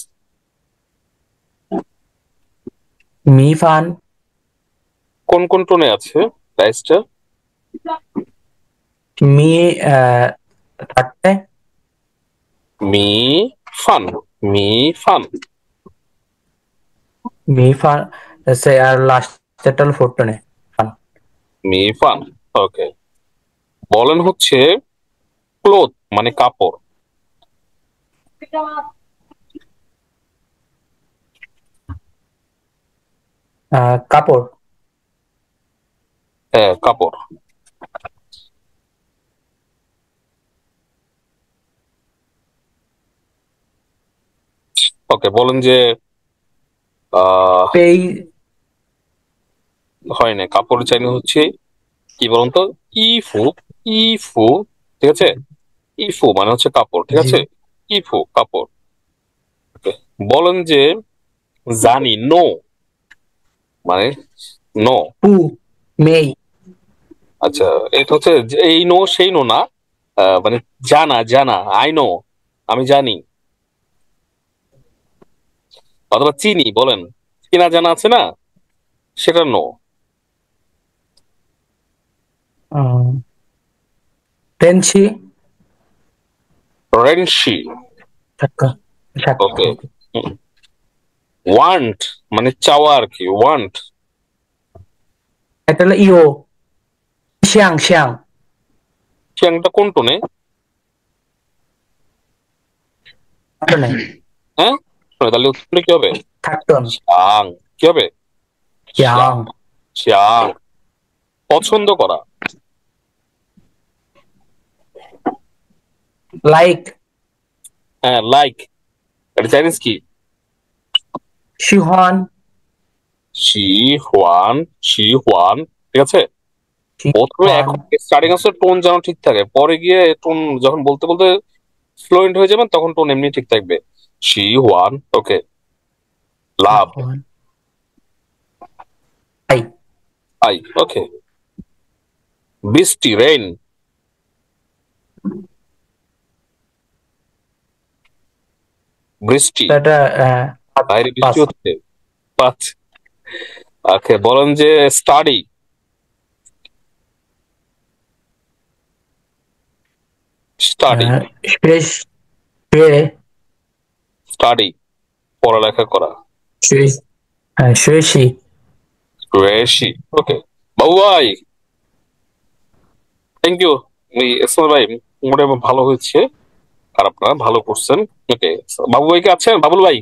মি ফান কোন কোন টোনে আছে রাইসটা? মি থার্ডে মি ফান, মি ফান। মি ফান সে আর লাস্ট যেটা হলো ফোর্থ টোনে ফান। মি ফান। ওকে, বলেন হচ্ছে ক্লোথ মানে কাপড়। কাপড়। হ্যাঁ কাপড়। ওকে, বলেন যে পেই হয় না, কাপড় চাইলে হচ্ছে কি বলুন তো, ইফু। ইফু, ঠিক আছে, ইফু মানে হচ্ছে কাপড়, ঠিক জি আছে, ইফু কাপড়। Okay. বলেন যে জানি, নো মানে নো। পু মেই আচ্ছা, এটা হচ্ছে এই নো সেই নো না, মানে জানা, জানা, আই নো, আমি জানি। অথবা চিনি, বলেন চিনা জানা আছে না, সেটা নো। টেনছি রেনশি। ধাক্কা ওকে, ওয়ান্ট মানে চাওয়া আর কি, ওয়ান্ট। এটা হলো ইও শ্যাং শ্যাং চিয়াংটা কোন টোনে? টোনে হ্যাঁ, তাহলে উত্তরটা কি হবে? থার্ড টোন চিয়াং। কি হবে? শ্যাং চিয়াং, পছন্দ করা। লাইক হ্যাঁ, লাইক, এটা চাইনিজ কি? শিহন শি হুয়ান, শি হুয়ান, ঠিক আছে। প্রথমে শিহন এখন স্টার্টিং আসলে টোন যেন ঠিক থাকে, পরে গিয়ে টোন যখন বলতে বলতে ফ্লুয়েন্ট হয়ে যাবেন তখন টোন এমনি ঠিক থাকবে। শি হুয়ান। ওকে, লাভ, শিহন আই আই। ওকে, বৃষ্টি, রেইন। বৃষ্টি, এটা বাইরে পাস বৃষ্টি হচ্ছে। পাঁচ। ওকে, বলেন যে স্টাডি। স্টাডি, ফ্রেশ শুয়ে স্টাডি পড়ালেখা করা। শুয়ে শুয়েছি বেশি। ওকে, বাবু ভাই, থ্যাংক ইউ। ইসমাইল ভাই মোটামুটি ভালো হয়েছে, আর আপনারা ভালো করছেন। ওকে, বাবু ভাই কে আছেন? বাবুল ভাই,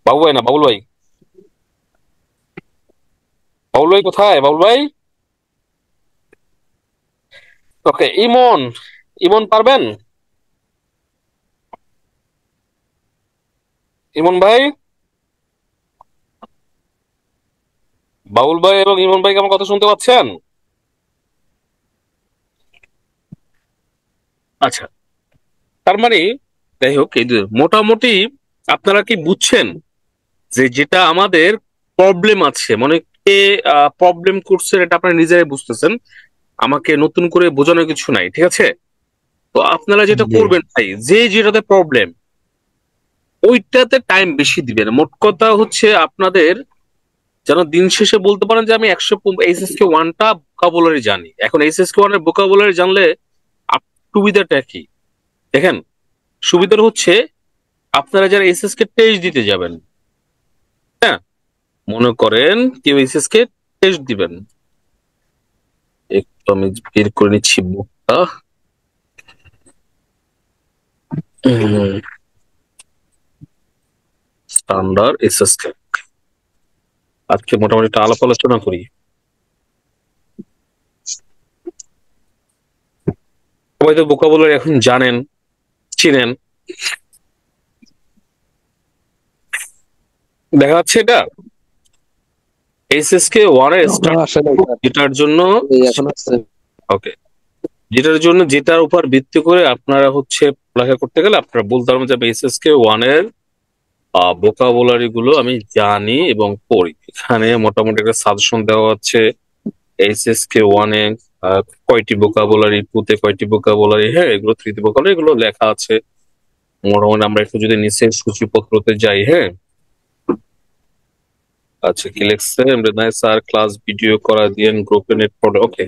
বাবু ভাই না, বাবুল ভাই। বাবুল ভাই কোথায়? বাবুল ভাই। ওকে, ইমন, ইমন পারবেন? ইমন ভাই, বাবুল ভাই এবং ইমন ভাইকে আমার কথা শুনতে পাচ্ছেন? আচ্ছা, তার মানে যাই হোক, এই যে মোটামুটি আপনারা কি বুঝছেন যে যেটা আমাদের প্রবলেম আছে, মানে কে প্রবলেম করছে এটা আপনারা নিজেরাই বুঝতেছেন, আমাকে নতুন করে বোঝানোর কিছু নাই, ঠিক আছে। তো আপনারা যেটা জি করবেন ভাই, যে যেটাতে প্রবলেম ওইটাতে টাইম বেশি দিবেন। মোট কথা হচ্ছে আপনাদের যেন দিন শেষে বলতে পারেন যে আমি 100 এইচএসকে 1টা ভোকাবুলারি জানি। এখন এইচএসকে 1 এর ভোকাবুলারি জানলে সুবিধাটা কি দেখেন, সুবিধাটা হচ্ছে আপনারা যারা এইচএসকে টেস্ট দিতে যাবেন, হ্যাঁ, মনে করেন কেউ এইচএসকে টেস্ট দিবেন, একটু আমি বের করে নিচ্ছি বুকটা। স্ট্যান্ডার্ড এইচএসকে আজকে মোটামুটি একটা আলাপ আলোচনা করি। সবাই তো ভোকাবুলারি এখন জানেন, চিনেন। দেখা যাচ্ছে এটা এইচএসকে 1 এর যেটার জন্য, ওকে, যেটার জন্য যেটার উপর ভিত্তি করে আপনারা হচ্ছে পড়ালেখা করতে গেলে আপনারা বলতে পারবেন যে এইচএসকে 1 এর ভোকাবুলারি গুলো আমি জানি এবং পড়ি। এখানে মোটামুটি একটা সাজেশন দেওয়া হচ্ছে এইচএসকে 1 এ কয়টি ভোকাবুলারি, 2 তে কয়টি ভোকাবুলারি, হ্যাঁ এগুলো 3 তে ভোকাবুলারি, এগুলো লেখা আছে। মোটামুটি আমরা একটু যদি নিচের সূচিপত্রতে যাই, হ্যাঁ আচ্ছা কি লিখছে, স্যার ক্লাস ভিডিও করা দিয়েন গ্রুপে নেট পড়ে। ওকে,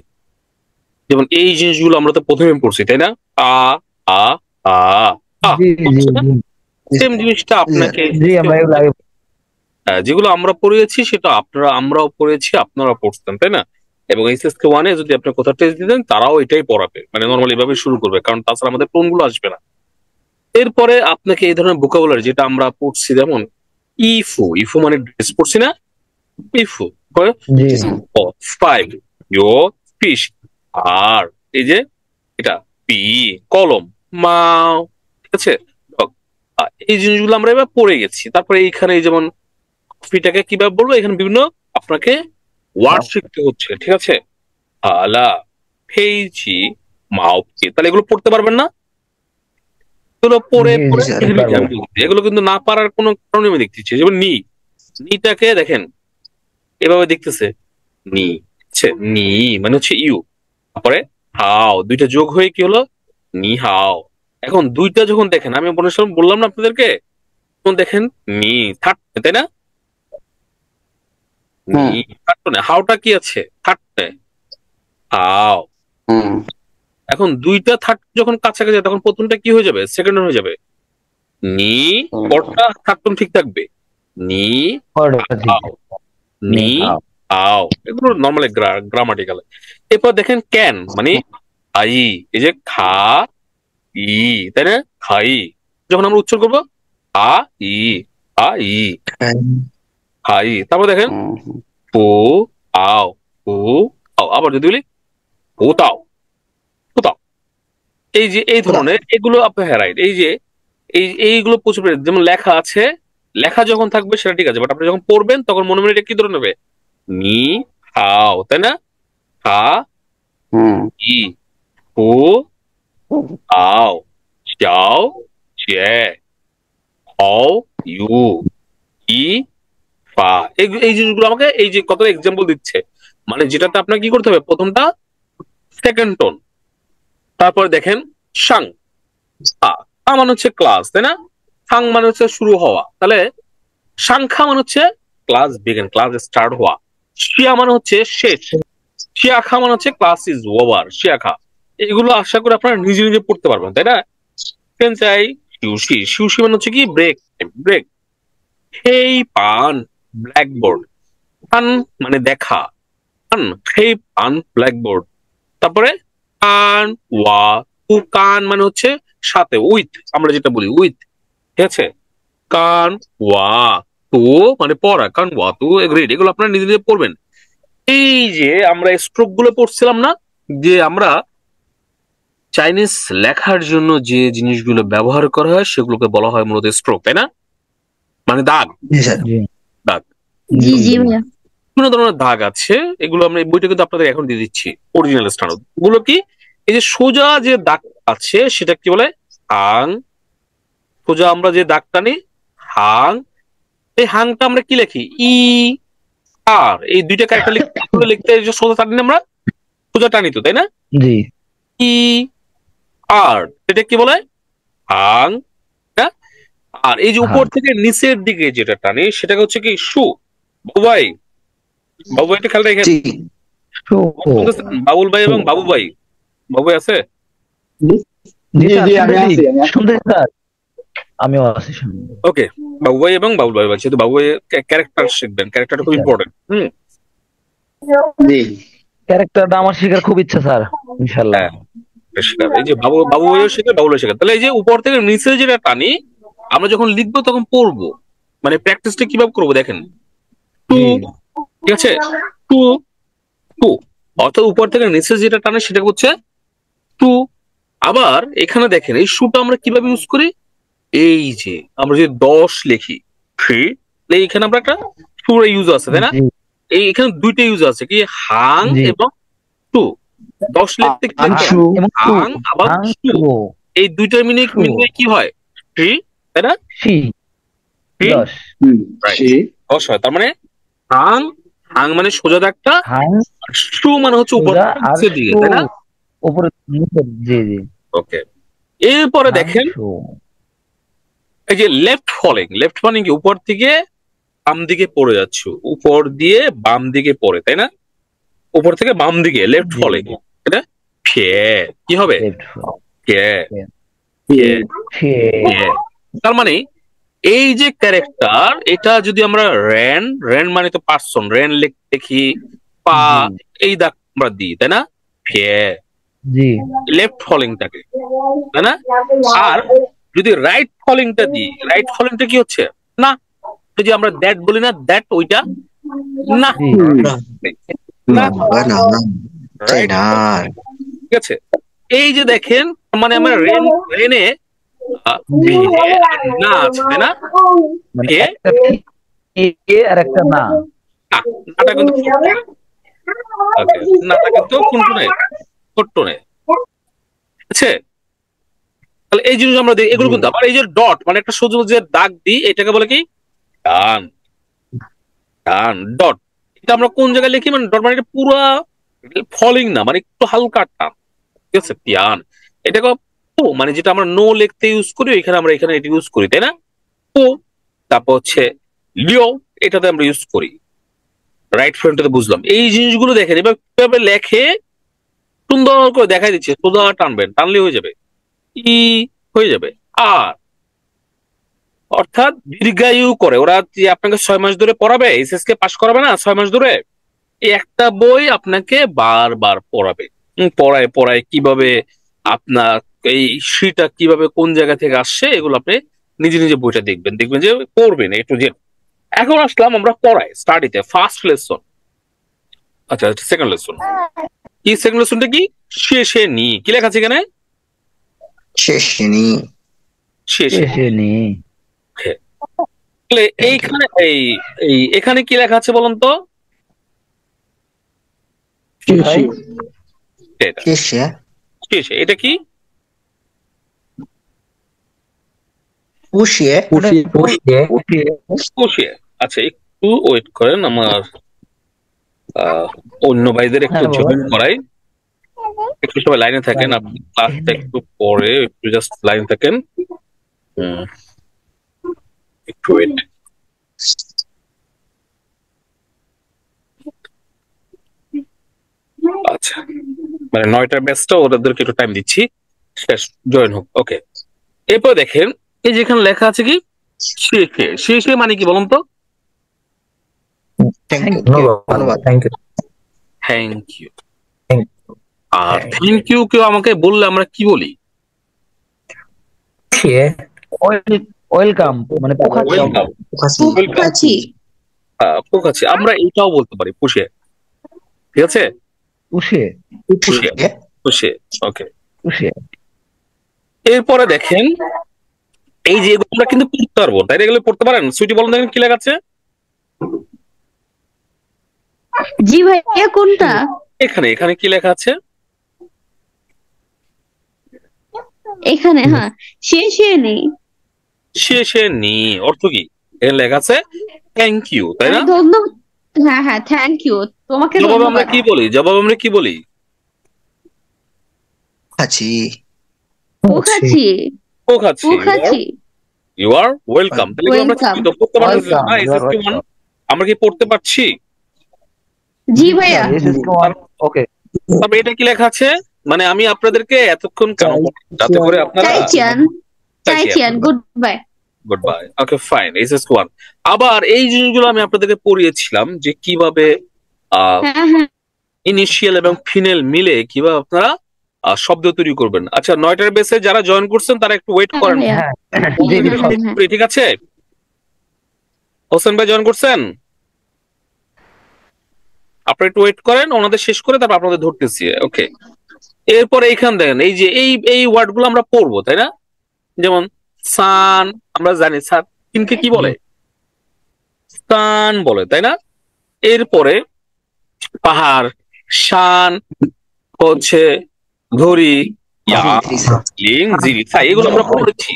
যেমন এই জিনিসগুলো আমরা তো প্রথমে পড়ছি তাই না, আ আ আ আ, সেম জিনিসটা আপনাকে যেগুলো আমরা পড়িয়েছি সেটা আমরাও পড়েছি, আপনারা পড়তেন তাই না। এবং এইচএসকে 1-এ যদি আপনি কোথাও টেস্ট দিতেন তারাও এটাই পড়াবে, মানে নর্মালি এভাবে শুরু করবে, কারণ তাছাড়া আমাদের টোনগুলো আসবে না। এরপরে আপনাকে এই ধরনের ভোকাবুলারি যেটা আমরা পড়ছি, যেমন ইফু, ইফু মানে ড্রেস পড়ছি না, ইফু 5 ইয়ো ফিশ, আর এই যে এটা পি কলম, মাও, ঠিক আছে। এই জিনিসগুলো আমরা এবার পড়ে গেছি। তারপরে এইখানে যেমন কফিটাকে কিভাবে বলবো, এখানে বিভিন্ন আপনাকে ওয়ার্ড শিখতে হচ্ছে, ঠিক আছে। আলা ফেইজি মাওপি, তাহলে এগুলো পড়তে পারবেন না, এগুলো পড়ে পড়ে এগুলো কিন্তু না পারার কোনো কারণে আমি দেখতেছি। যেমন নিটাকে দেখেন এভাবে দেখতেছে, নি নি মানে হচ্ছে ইউ, তারপরে হাও, দুইটা যোগ হয়ে কি হলো নি হাও। এখন দুইটা যখন দেখেন, আমি বললাম না আপনাদেরকে, তখন দেখেন নি থার্ড, তাই না, নি থার্ড, হাওটা কি আছে থার্ড, হাও। এখন দুইটা থার্ড যখন কাছাকাছি তখন প্রথমটা কি হয়ে যাবে, সেকেন্ড হয়ে যাবে, নি পরটা থার্ড ঠিক থাকবে, নি হাও, নি হাও, এগুলো নর্মালি গ্রামাটিক্যাল। এরপর দেখেন ক্যান মানে আই, এই যে খা ই, তাই না, খাই, যখন আমরা উচ্চারণ করবো আ ই, আ ই খাই। তারপর দেখেন পু আও, পু আও, আবার যদি বলি পুতাও, পুতাও, এই যে এই ধরনের এগুলো আপনি, হ্যাঁ রাইট, এই যে এইগুলো প্রচুর, যেমন লেখা আছে, লেখা যখন থাকবে সেটা ঠিক আছে, বাট আপনি যখন পড়বেন তখন মনে মনে এটা কি ধরে নেবে, নি হাও, তাই না, হা ই পু আও চাও চে হাও ইউ ই পা। এই জিনিসগুলো আমাকে এই যে কত এক্সাম্পল দিচ্ছে, মানে যেটাতে আপনাকে কি করতে হবে, প্রথমটা সেকেন্ড টোন, তারপরে দেখেন সাং, মানে হচ্ছে ক্লাস, তাই না, সাং মানে হচ্ছে শুরু হওয়া, তাহলে সাংখা মানে হচ্ছে ক্লাস বিগিন, ক্লাস স্টার্ট হওয়া, শিয়া মানে হচ্ছে শেষ, শিয়াখা মানে হচ্ছে ক্লাস ইজ ওভার, শিয়াখা। এগুলো আশা করি আপনারা নিজে নিজে পড়তে পারবেন, তাই না। চাই শিউশি, শিউশি মানে হচ্ছে কি ব্রেক, ব্রেক। হেই পান ব্ল্যাকবোর্ড, পান মানে দেখা, পান হেই পান ব্ল্যাকবোর্ড। তারপরে কান ওয়া টু, কান মানে হচ্ছে সাথে, উইথ, আমরা যেটা বলি উইথ, ঠিক আছে। কান ওয়া টু মানে পড়া, কান ওয়া টু রিড, এগুলো আপনারা নিজে নিজে পড়বেন। এই যে আমরা স্ট্রোক গুলো পড়ছিলাম না, যে আমরা চাইনিজ লেখার জন্য যে জিনিসগুলো ব্যবহার করা হয় সেগুলোকে বলা হয় মূলত স্ট্রোক, তাই না, মানে দাগ, দাগ, বিভিন্ন ধরনের দাগ আছে। এগুলো আমরা এই বইটা কিন্তু আপনাদের এখন দিয়ে দিচ্ছি, অরিজিনাল স্ট্যান্ডার্ড গুলো কি, এই যে সোজা যে দাগ আছে সেটা কি বলে হাং, সোজা আমরা যে দাগটা নিই হাং, এই হাংটা আমরা কি লিখি ই আর, এই দুইটা ক্যারেক্টার লিখতে সোজা টানি আমরা, সোজা টানি তো, তাই না, জি, ই আর, এটা কি বলে হাং। আর এই যে উপর থেকে নিচের দিকে যেটা টানি সেটাকে হচ্ছে কি সু। বাবুভাই, বাবুভাই একটা খেয়াল রেখে, বাবুল ভাই এবং বাবু ভাই, বাবু ভাই আছে, আমিও আছি। ওকে, বাবু ভাই এবং বাবুল ভাই বলছি, তো বাবু ভাই ক্যারেক্টার শিখবেন, ক্যারেক্টারটা খুব ইম্পর্টেন্ট। ক্যারেক্টারটা আমার শেখার খুব ইচ্ছা স্যার, ইনশাআল্লাহ। এই যে বাবু ভাইও শেখে, বাবুল ভাই শেখে, তাহলে এই যে উপর থেকে নিচে যেটা টানি আমরা যখন লিখবো তখন পড়বো, মানে প্র্যাকটিসটা কিভাবে করবো দেখেন, টু, ঠিক আছে, টু টু, অর্থাৎ উপর থেকে নিচে যেটা টানে সেটা হচ্ছে টু। আবার এখানে দেখেন এই শুটা আমরা কিভাবে ইউজ করি, এই যে আমরা যদি 10 লিখি 3, এইখানে আমরা একটা টু ইউজ আছে, তাই না, এই এখানে দুইটা ইউজ আছে কি হাং এবং টু। 10 লিখতে হাং আবার টু, এই দুইটার মিনিং কি হয় 3, তাই না, 10 হয়। তার মানে হাং, হাং মানে সোজা দাগটা, টু মানে হচ্ছে উপর দিকে, তাই না, উপরে, জি জি। ওকে, এরপরে দেখেন এই যে লেফট ফলিং কি উপর থেকে বাম দিকে পড়ে যাচ্ছ, উপর দিয়ে বাম দিকে পড়ে, তাই না? উপর থেকে বাম দিকে লেফট ফলিং, এটা ফিয়ে কি হবে? ফিয়ে ফিয়ে। তার মানে এই যে ক্যারেক্টার, এটা যদি আমরা রেন মানে তো পার্সন, রেন দেখি পা এই দাগ আমরা দিই, তাই না? ফিয়ে লেফট ফলিংটাকে, তাই না? আর যদি রাইট ফলিংটা দিই, রাইট ফলিংটা কি হচ্ছে? না, যদি আমরা দ্যাট বলি না, দ্যাট ওইটা না, ঠিক আছে? এই যে দেখেন, মানে আমরা রেনে না আছে, তাই না? আর একটা না, নাটা কিন্তু নাটা কিন্তু কোনটা নেই, ছোট্ট নেই, ঠিক আছে? তাহলে এই জিনিস আমরা এগুলো কিন্তু আবার এই যে ডট মানে একটা সোজা যে দাগ দিই, এটাকে বলে কি? ডান ডান ডট। এটা আমরা কোন জায়গায় লিখি? মানে ডট মানে এটা পুরো ফলিং না, মানে একটু হালকা টান, ঠিক আছে? তিয়ান এটাকে মানে যেটা আমরা নো লিখতে ইউজ করি, এখানে আমরা এখানে এটা ইউজ করি, তাই না? তো তারপর হচ্ছে লিও, এটাতে আমরা ইউজ করি। রাইট ফ্রন্টটাতে বুঝলাম। এই জিনিসগুলো দেখেন এবার কিভাবে লেখে, সুন্দর করে দেখাই দিচ্ছে। সোজা টানবেন, টানলে হয়ে যাবে, ই হয়ে যাবে। আর অর্থাৎ দীর্ঘায়ু করে ওরা, যে আপনাকে 6 মাস ধরে পড়াবে, এসএস কে পাস করাবে না 6 মাস ধরে, এই একটা বই আপনাকে বারবার পড়াবে। পড়ায় পড়ায় কিভাবে আপনার এই সিটা কিভাবে কোন জায়গা থেকে আসছে, এগুলো আপনি নিজে নিজে বইটা দেখবেন, দেখবেন যে পড়বেন একটু যে। এখন আসলাম আমরা পড়াই স্টাডিতে ফার্স্ট লেসন। আচ্ছা, সেকেন্ড লেসন কি? সেকেন্ড লেসনটা কি? শেষে নি। কি লেখা আছে এখানে? শেষে নি। শেষে নি। এইখানে এখানে কি লেখা আছে বলুন তো? শেষে। এটা কি? আচ্ছা, একটু ওয়েট করেন, আমার অন্য ভাইদের একটু জয়েন করাই। একটু সবাই লাইনে থাকেন, আপনি ক্লাসটা একটু পরে একটু জাস্ট লাইনে থাকেন। একটু ওয়েট। আচ্ছা, মানে 9টার ব্যাচটা ওদেরকে একটু টাইম দিচ্ছি, জয়েন হোক। ওকে, এরপর দেখেন এই যেখানে লেখা আছে কি শেষে মানে কি বলুন তো? Thank you. আর থ্যাংক ইউ কেউ আমাকে বললে আমরা কি বলি? ওয়েলকাম, মানে পোকাছি। আমরা এটাও বলতে পারি পুষে, ঠিক আছে? পুষে। ওকে, এরপরে দেখেন এই যে এগুলো আমরা কিন্তু পড়তে পারবো, তাই এগুলো পড়তে পারেন? সুইটি বলুন দেখেন কি লেখা আছে? জি ভাইয়া, কোনটা? এখানে কি লেখা আছে? এখানে হ্যাঁ, শেষে নি অর্থ কি? এখানে লেখা আছে থ্যাংক ইউ, তাই না? ধন্যবাদ। হ্যাঁ, থ্যাংক ইউ। তোমাকে জবাব আমরা কি বলি? পোকাছি। You are welcome. তাহলে আমরা পড়তে পারছি না? আমরা কি পড়তে পারছি? জি ভাইয়া। ওকে, তবে এটা কি লেখা আছে? মানে আমি আপনাদেরকে এতক্ষণ কেন, যাতে করে আপনারা চাইচিয়ান গুড বাই। ওকে, ফাইন। SS1 আবার এই জিনিসগুলো আমি আপনাদেরকে পড়িয়েছিলাম যে কিভাবে ইনিশিয়াল এবং ফিনাল মিলে কিভাবে আপনারা শব্দ তৈরি করবেন। আচ্ছা, 9টার বেসে যারা জয়েন করছেন তারা একটু ওয়েট করেন, ঠিক আছে? হোসেন ভাই জয়েন করছেন? আপনারা একটু ওয়েট করেন, ওনাদের শেষ করে তারপর আপনাদের ধরতেছি। ওকে, এরপরে এইখান দেখেন এই যে এই ওয়ার্ড গুলো আমরা পড়বো, তাই না? যেমন সান, আমরা জানি সানকে কি বলে? সান বলে, তাই না? এরপরে পাহাড়, শান হচ্ছে ঘড়ি, এগুলো আমরা পড়েছি।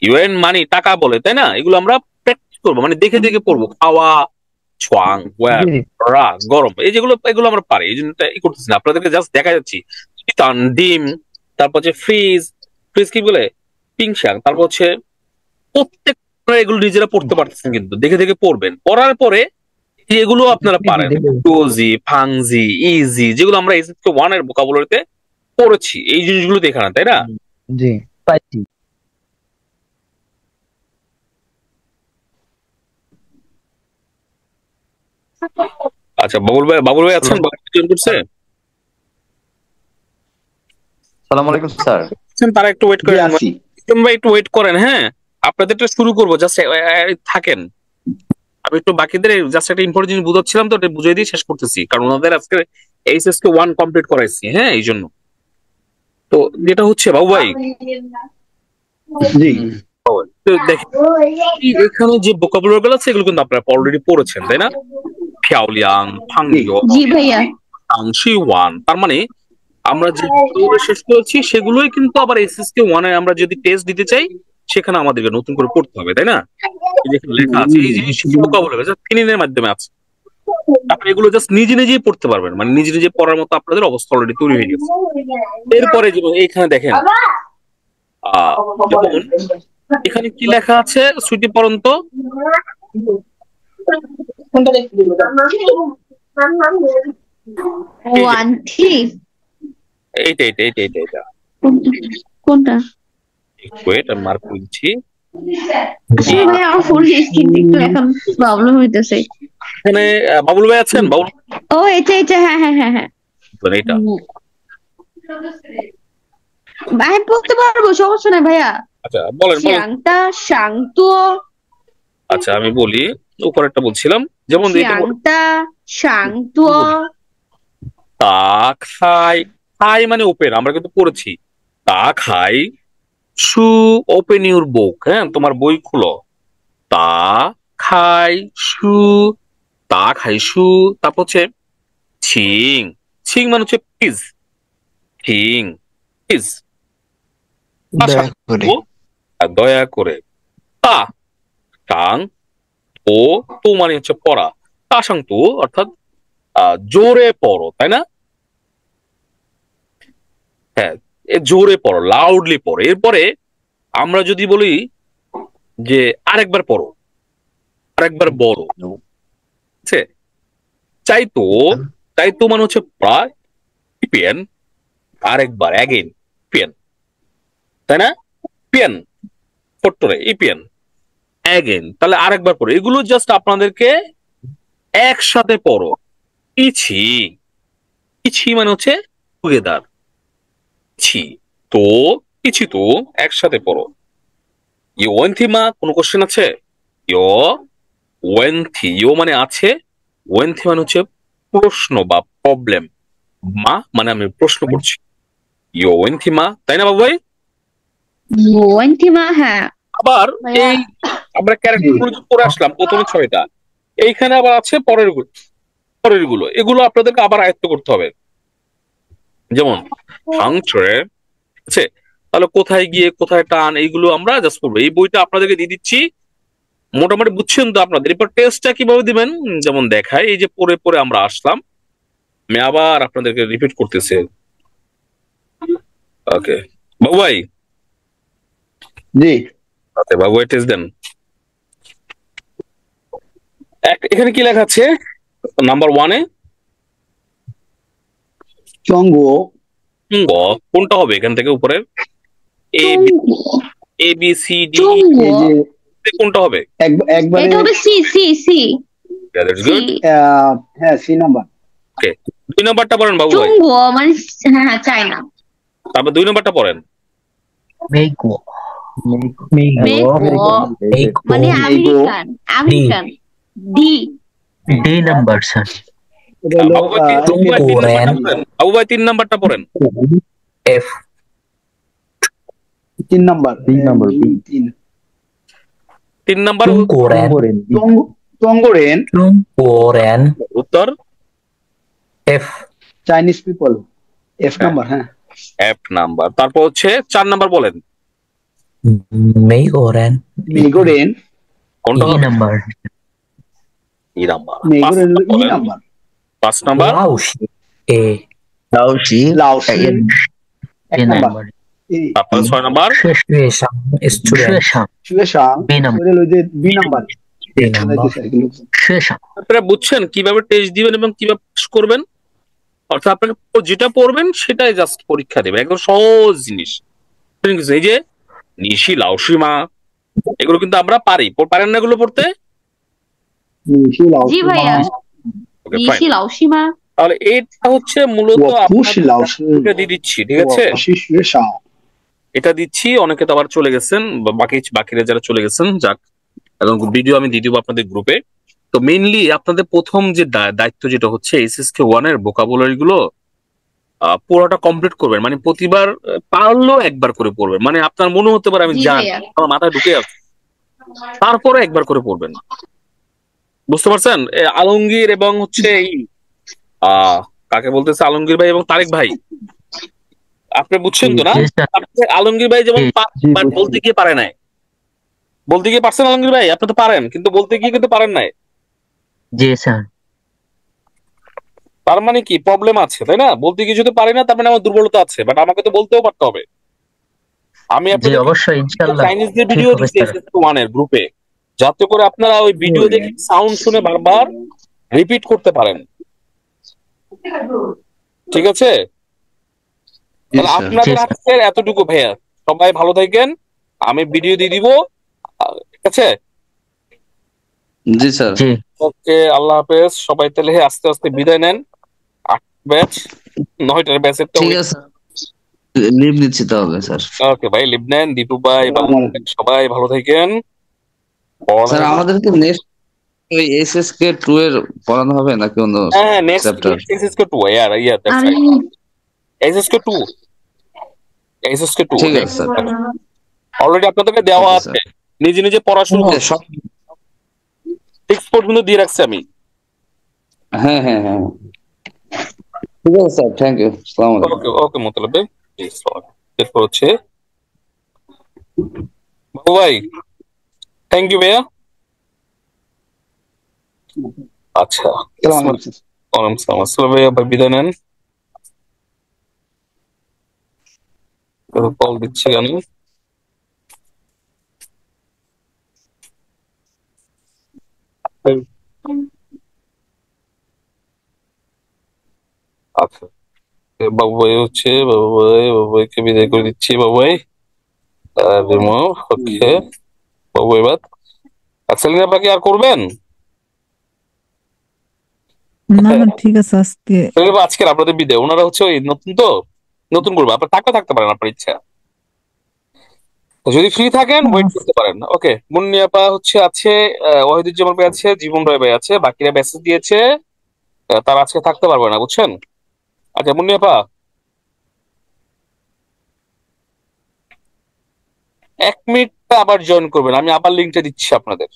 ইউএন মানি টাকা বলে, তাই না? এগুলো আমরা প্র্যাকটিস করবো, মানে দেখে দেখে পড়বো। খাওয়া, ছোয়াং, গরম, এগুলো আমরা পারি, এই জন্য করতেছি না, আপনাদেরকে জাস্ট দেখা যাচ্ছি। ডিম, তারপর হচ্ছে ফ্রিজ কি বলে? পিংশাং, তারপর হচ্ছে প্রত্যেক এগুলো নিজেরা পড়তে পারতেছেন, কিন্তু দেখে দেখে পড়বেন। পড়ার পরে এগুলো আপনারা পারেন, টোজি, ফাংজি, ইজি, যেগুলো আমরা এসএসকে 1 এর ভোকাবুলারিতে পড়েছি, এই জিনিসগুলো দেখে না, তাই না? জি পাইছি। আচ্ছা, বাবুল ভাই আছেন? জয়েন করছে? সালাম আলাইকুম স্যার। তারা একটু ওয়েট করেন ভাই, একটু ওয়েট করেন। হ্যাঁ, আপনাদেরটা শুরু করবো, জাস্ট থাকেন। আমি একটু বাকিদের জাস্ট একটা ইম্পর্টেন্ট জিনিস বুঝাচ্ছিলাম, তো এটা বুঝিয়ে দিয়ে শেষ করতেছি, কারণ ওনাদের আজকে এইচএসকে 1 কমপ্লিট করাইছি। হ্যাঁ, এই জন্য। তো যেটা হচ্ছে বাবু ভাই, দেখেন এখানে যে ভোকাবুলারি গুলো আছে এগুলো কিন্তু আপনারা অলরেডি পড়েছেন, তাই না? ফিয়াওলিয়াং, ফাংলিও, জি ভাইয়া। ফাংশি 1, তার মানে আমরা যে শেষ করেছি সেগুলোই কিন্তু আবার এসএসকে 1 এ আমরা যদি টেস্ট দিতে চাই সেখানে আমাদেরকে নতুন করে পড়তে হবে, তাই না? যেখানে লেখা আছে এই জিনিস ভোকাবুলারি জাস্ট ফিনিনের মাধ্যমে আছে, আপনি এগুলো জাস্ট নিজে নিজেই পড়তে পারবেন, মানে নিজে নিজে পড়ার মতো আপনাদের অবস্থা অলরেডি তৈরি হয়ে গেছে। এরপরে যেমন এইখানে দেখেন, যেমন এখানে কি লেখা আছে সুইটি পড়ুন তো। এইটা কোনটা? ওয়েট, আমি মার্ক করছি। আসলে ভাই আমার ফুল স্ক্রিন একটু এখন প্রবলেম হইতেছে। এখানে বাবুল ভাই আছেন? বাবুল, ও এটা হ্যাঁ হ্যাঁ হ্যাঁ হ্যাঁ, এটা ভাই পড়তে পারবো, সমস্যা নাই ভাইয়া। আচ্ছা বলেন। শাংটা শাংতো। আচ্ছা আমি বলি, উপরেরটা বলছিলাম, যেমন শাংটা শাংতো, তা খাই, খাই মানে ওপেন, আমরা কিন্তু পড়েছি। তা খাই, শু ওপেন ইউর বুক, হ্যাঁ তোমার বই খুলো। তা খাই শু, তা খাই শু। তারপর হচ্ছে ছিং, ছিং মানে হচ্ছে প্লিজ, ছিং প্লিজ, দয়া করে। তা সাং ও, তো মানে হচ্ছে পড়া, তা সাং তো অর্থাৎ জোরে পড়ো, তাই না? হ্যাঁ, জোরে পড়ো, লাউডলি পড়ো। এরপরে আমরা যদি বলি যে আরেকবার পড়ো, আরেকবার বলো, চাইতো, চাইতো মানে হচ্ছে প্রায়, পিএন আরেকবার, অ্যাগেন পিএন, তাই না? পিএন ফোট্টরে ইপিএন অ্যাগেন, তাহলে আরেকবার পড়ো। এগুলো জাস্ট আপনাদেরকে একসাথে পড়ো। ইছি, ইছি মানে হচ্ছে টুগেদার, ছি তো, ইছি তো একসাথে পড়ো। ইয়ো ওয়েন্থিমা, কোনো কোশ্চেন আছে? ইয়ো ওয়েন্থি, ইয়ো মানে আছে, ওয়েন্থি মানে হচ্ছে প্রশ্ন বা প্রবলেম, মা মানে আমি প্রশ্ন করছি। ইয়ো ওয়েন্থিমা, তাই না বাবু ভাই? ওয়েন্থিমা, হ্যাঁ। আবার এই আমরা ক্যারেক্টার গুলো পড়ে আসলাম প্রথমে 6টা, এইখানে আবার আছে পরের গুলো, এগুলো আপনাদেরকে আবার আয়ত্ত করতে হবে। যেমন হাংচরে আছে, তাহলে কোথায় গিয়ে কোথায় টান, এইগুলো আমরা জাস্ট করবো। এই বইটা আপনাদেরকে দিয়ে দিচ্ছি, মোটামুটি বুঝছেন তো আপনাদের। এরপর টেস্টটা কিভাবে দিবেন যেমন দেখায়, এই যে পড়ে পড়ে আমরা আসলাম, আমি আবার আপনাদেরকে রিপিট করতেছি। ওকে বাবু ভাই। জি আচ্ছা বাবু ভাই টেস্ট দেন। এখানে কি লেখা আছে নাম্বার 1 এ? চঙ্গ, কোনটা হবে এখান থেকে উপরে? এ বি সি ডি, কোনটা হবে? একবারে এটা হবে C C C. That's good. হ্যাঁ সি নাম্বার। ওকে 2 নাম্বারটা পড়েন বাবু ভাই। চঙ্গ মানে হ্যাঁ চায়না। তারপর 2 নাম্বারটা পড়েন। মেইকো, মানে American, American. D, D number sir. বাবু ভাই 3 নাম্বারটা পড়েন। এফ, 3 নাম্বার, 3 নাম্বার, 3 নাম্বার টঙ্গরেন, উত্তর F, Chinese people, F number. হ্যাঁ এফ নাম্বার। তারপর হচ্ছে 4 নাম্বার বলেন। মেইগোরেন, কোনটা হবে? Number, E number. মেইগোরেন ই নাম্বার। 5 নাম্বার লাউশি, এ লাউশি এক নাম্বার, তারপরে 6 নাম্বার শুয়েশাং স্টুডেন্ট শুয়েশাং বি নাম্বার ওটা হলো যে বি নাম্বার বি নাম্বার যাইতেছে আর কি লোকজন। শুয়েশাং। আপনারা বুঝছেন কিভাবে টেস্ট দিবেন এবং কিভাবে পাস করবেন? অর্থাৎ আপনাকে যেটা পড়বেন সেটাই জাস্ট পরীক্ষা দেবেন, একদম সহজ জিনিস। এই যে নিশি লাউসিমা এগুলো কিন্তু আমরা পারি, পারেন না এগুলো পড়তে? জি ভাইয়া ওকে ফাইন। নিশি লাউসিমা তাহলে এটা হচ্ছে মূলত আপনাদের দিয়ে দিচ্ছি, ঠিক আছে? এটা দিচ্ছি, অনেকে তো আবার চলে গেছেন, বাকিরা যারা চলে গেছেন যাক, এখন ভিডিও আমি দিয়ে দিব আপনাদের গ্রুপে। তো মেইনলি আপনাদের প্রথম যে দায়িত্ব যেটা হচ্ছে এসএসকে 1 এর ভোকাবুলারি গুলো পুরোটা কমপ্লিট করবেন, মানে প্রতিবার পারলেও একবার করে পড়বেন। মানে আপনার মনে হতে পারে আমি জি জানি, ভাইয়া আমার মাথায় ঢুকে আছে, তারপরে একবার করে পড়বেন। বুঝতে পারছেন? আলমগীর এবং হচ্ছে এই কাকে বলতেছে, আলমগীর ভাই এবং তারেক ভাই, আপনি বুঝছেন তো না? আলমগীর ভাই যেমন বলতে গিয়ে পারে নাই, বলতে গিয়ে পারছেন আলমগীর ভাই, আপনি তো পারেন কিন্তু বলতে গিয়ে কিন্তু পারেন নাই। জি স্যার। তার মানে কি প্রবলেম আছে, তাই না? বলতে গিয়ে যদি পারি না তার মানে আমার দুর্বলতা আছে, বাট আমাকে তো বলতেও পারতে হবে। আমি আপনাদের অবশ্যই ইনশাআল্লাহ চাইনিজদের ভিডিও দিচ্ছি এসএসকে 1 এর গ্রুপে, যাতে করে আপনারা ওই ভিডিও দেখে সাউন্ড শুনে বারবার রিপিট করতে পারেন, ঠিক আছে? তাহলে আপনাদের আজকের এতটুকু ভাইয়া, সবাই ভালো থাকেন, আমি ভিডিও দিয়ে দিব, ঠিক আছে? জি স্যার। ওকে, আল্লাহ হাফেজ সবাই। তাহলে আস্তে আস্তে বিদায় নেন, 8 ব্যাচ 9টার ব্যাচের তো ঠিক আছে, লিভ নিচ্ছি তাহলে স্যার। ওকে ভাই, লিভ নেন। দীপু ভাই সবাই ভালো থাকেন। স্যার আমাদেরকে নেক্সট ওই এসএসকে 2 এর পড়ানো হবে নাকি অন্য chapter? SSK 2 year that's right, SSK 2 ঠিক আছে স্যার। অলরেডি আপনাদেরকে দেওয়া আছে, নিজে নিজে পড়া শুরু করুন। 6 পর্যন্ত দিয়ে রাখছি আমি। হ্যাঁ হ্যাঁ হ্যাঁ ঠিক আছে স্যার, থ্যাংক ইউ। আসসালামু আলাইকুম। ওকে ওকে মতলব ভাই, জি আসসালাম। এরপর হচ্ছে বাবু ভাই, থ্যাংক ইউ ভাইয়া। আচ্ছা ওয়ালাইকুম আসসালাম। আসসালাম ভাইয়া, ভাই বিদায় নেন। কল দিচ্ছি কেন? আচ্ছা বাবু ভাই হচ্ছে, বাবু ভাইকে বিদায় করে দিচ্ছি। বাবু ভাই রিমুভ, ওকে বাবু ভাই বাদ। আচ্ছা লিনা বাকি আর করবেন না না ঠিক আছে আজকে আজকের আপনাদের বিদায়। ওনারা হচ্ছে ওই নতুন তো, নতুন করবো, আপনার থাকতে পারেন আপনার ইচ্ছা, যদি ফ্রি থাকেন ওয়েট করতে পারেন। ওকে, মুন্নি আপা হচ্ছে আছে, ওয়াহিদুজ্জামান ভাই আছে, জীবন রায় ভাই আছে, বাকিরা মেসেজ দিয়েছে, তারা আজকে থাকতে পারবে না, বুঝছেন? আচ্ছা মুন্নি আপা 1 মিনিট আবার জয়েন করবেন, আমি আবার লিঙ্কটা দিচ্ছি আপনাদের।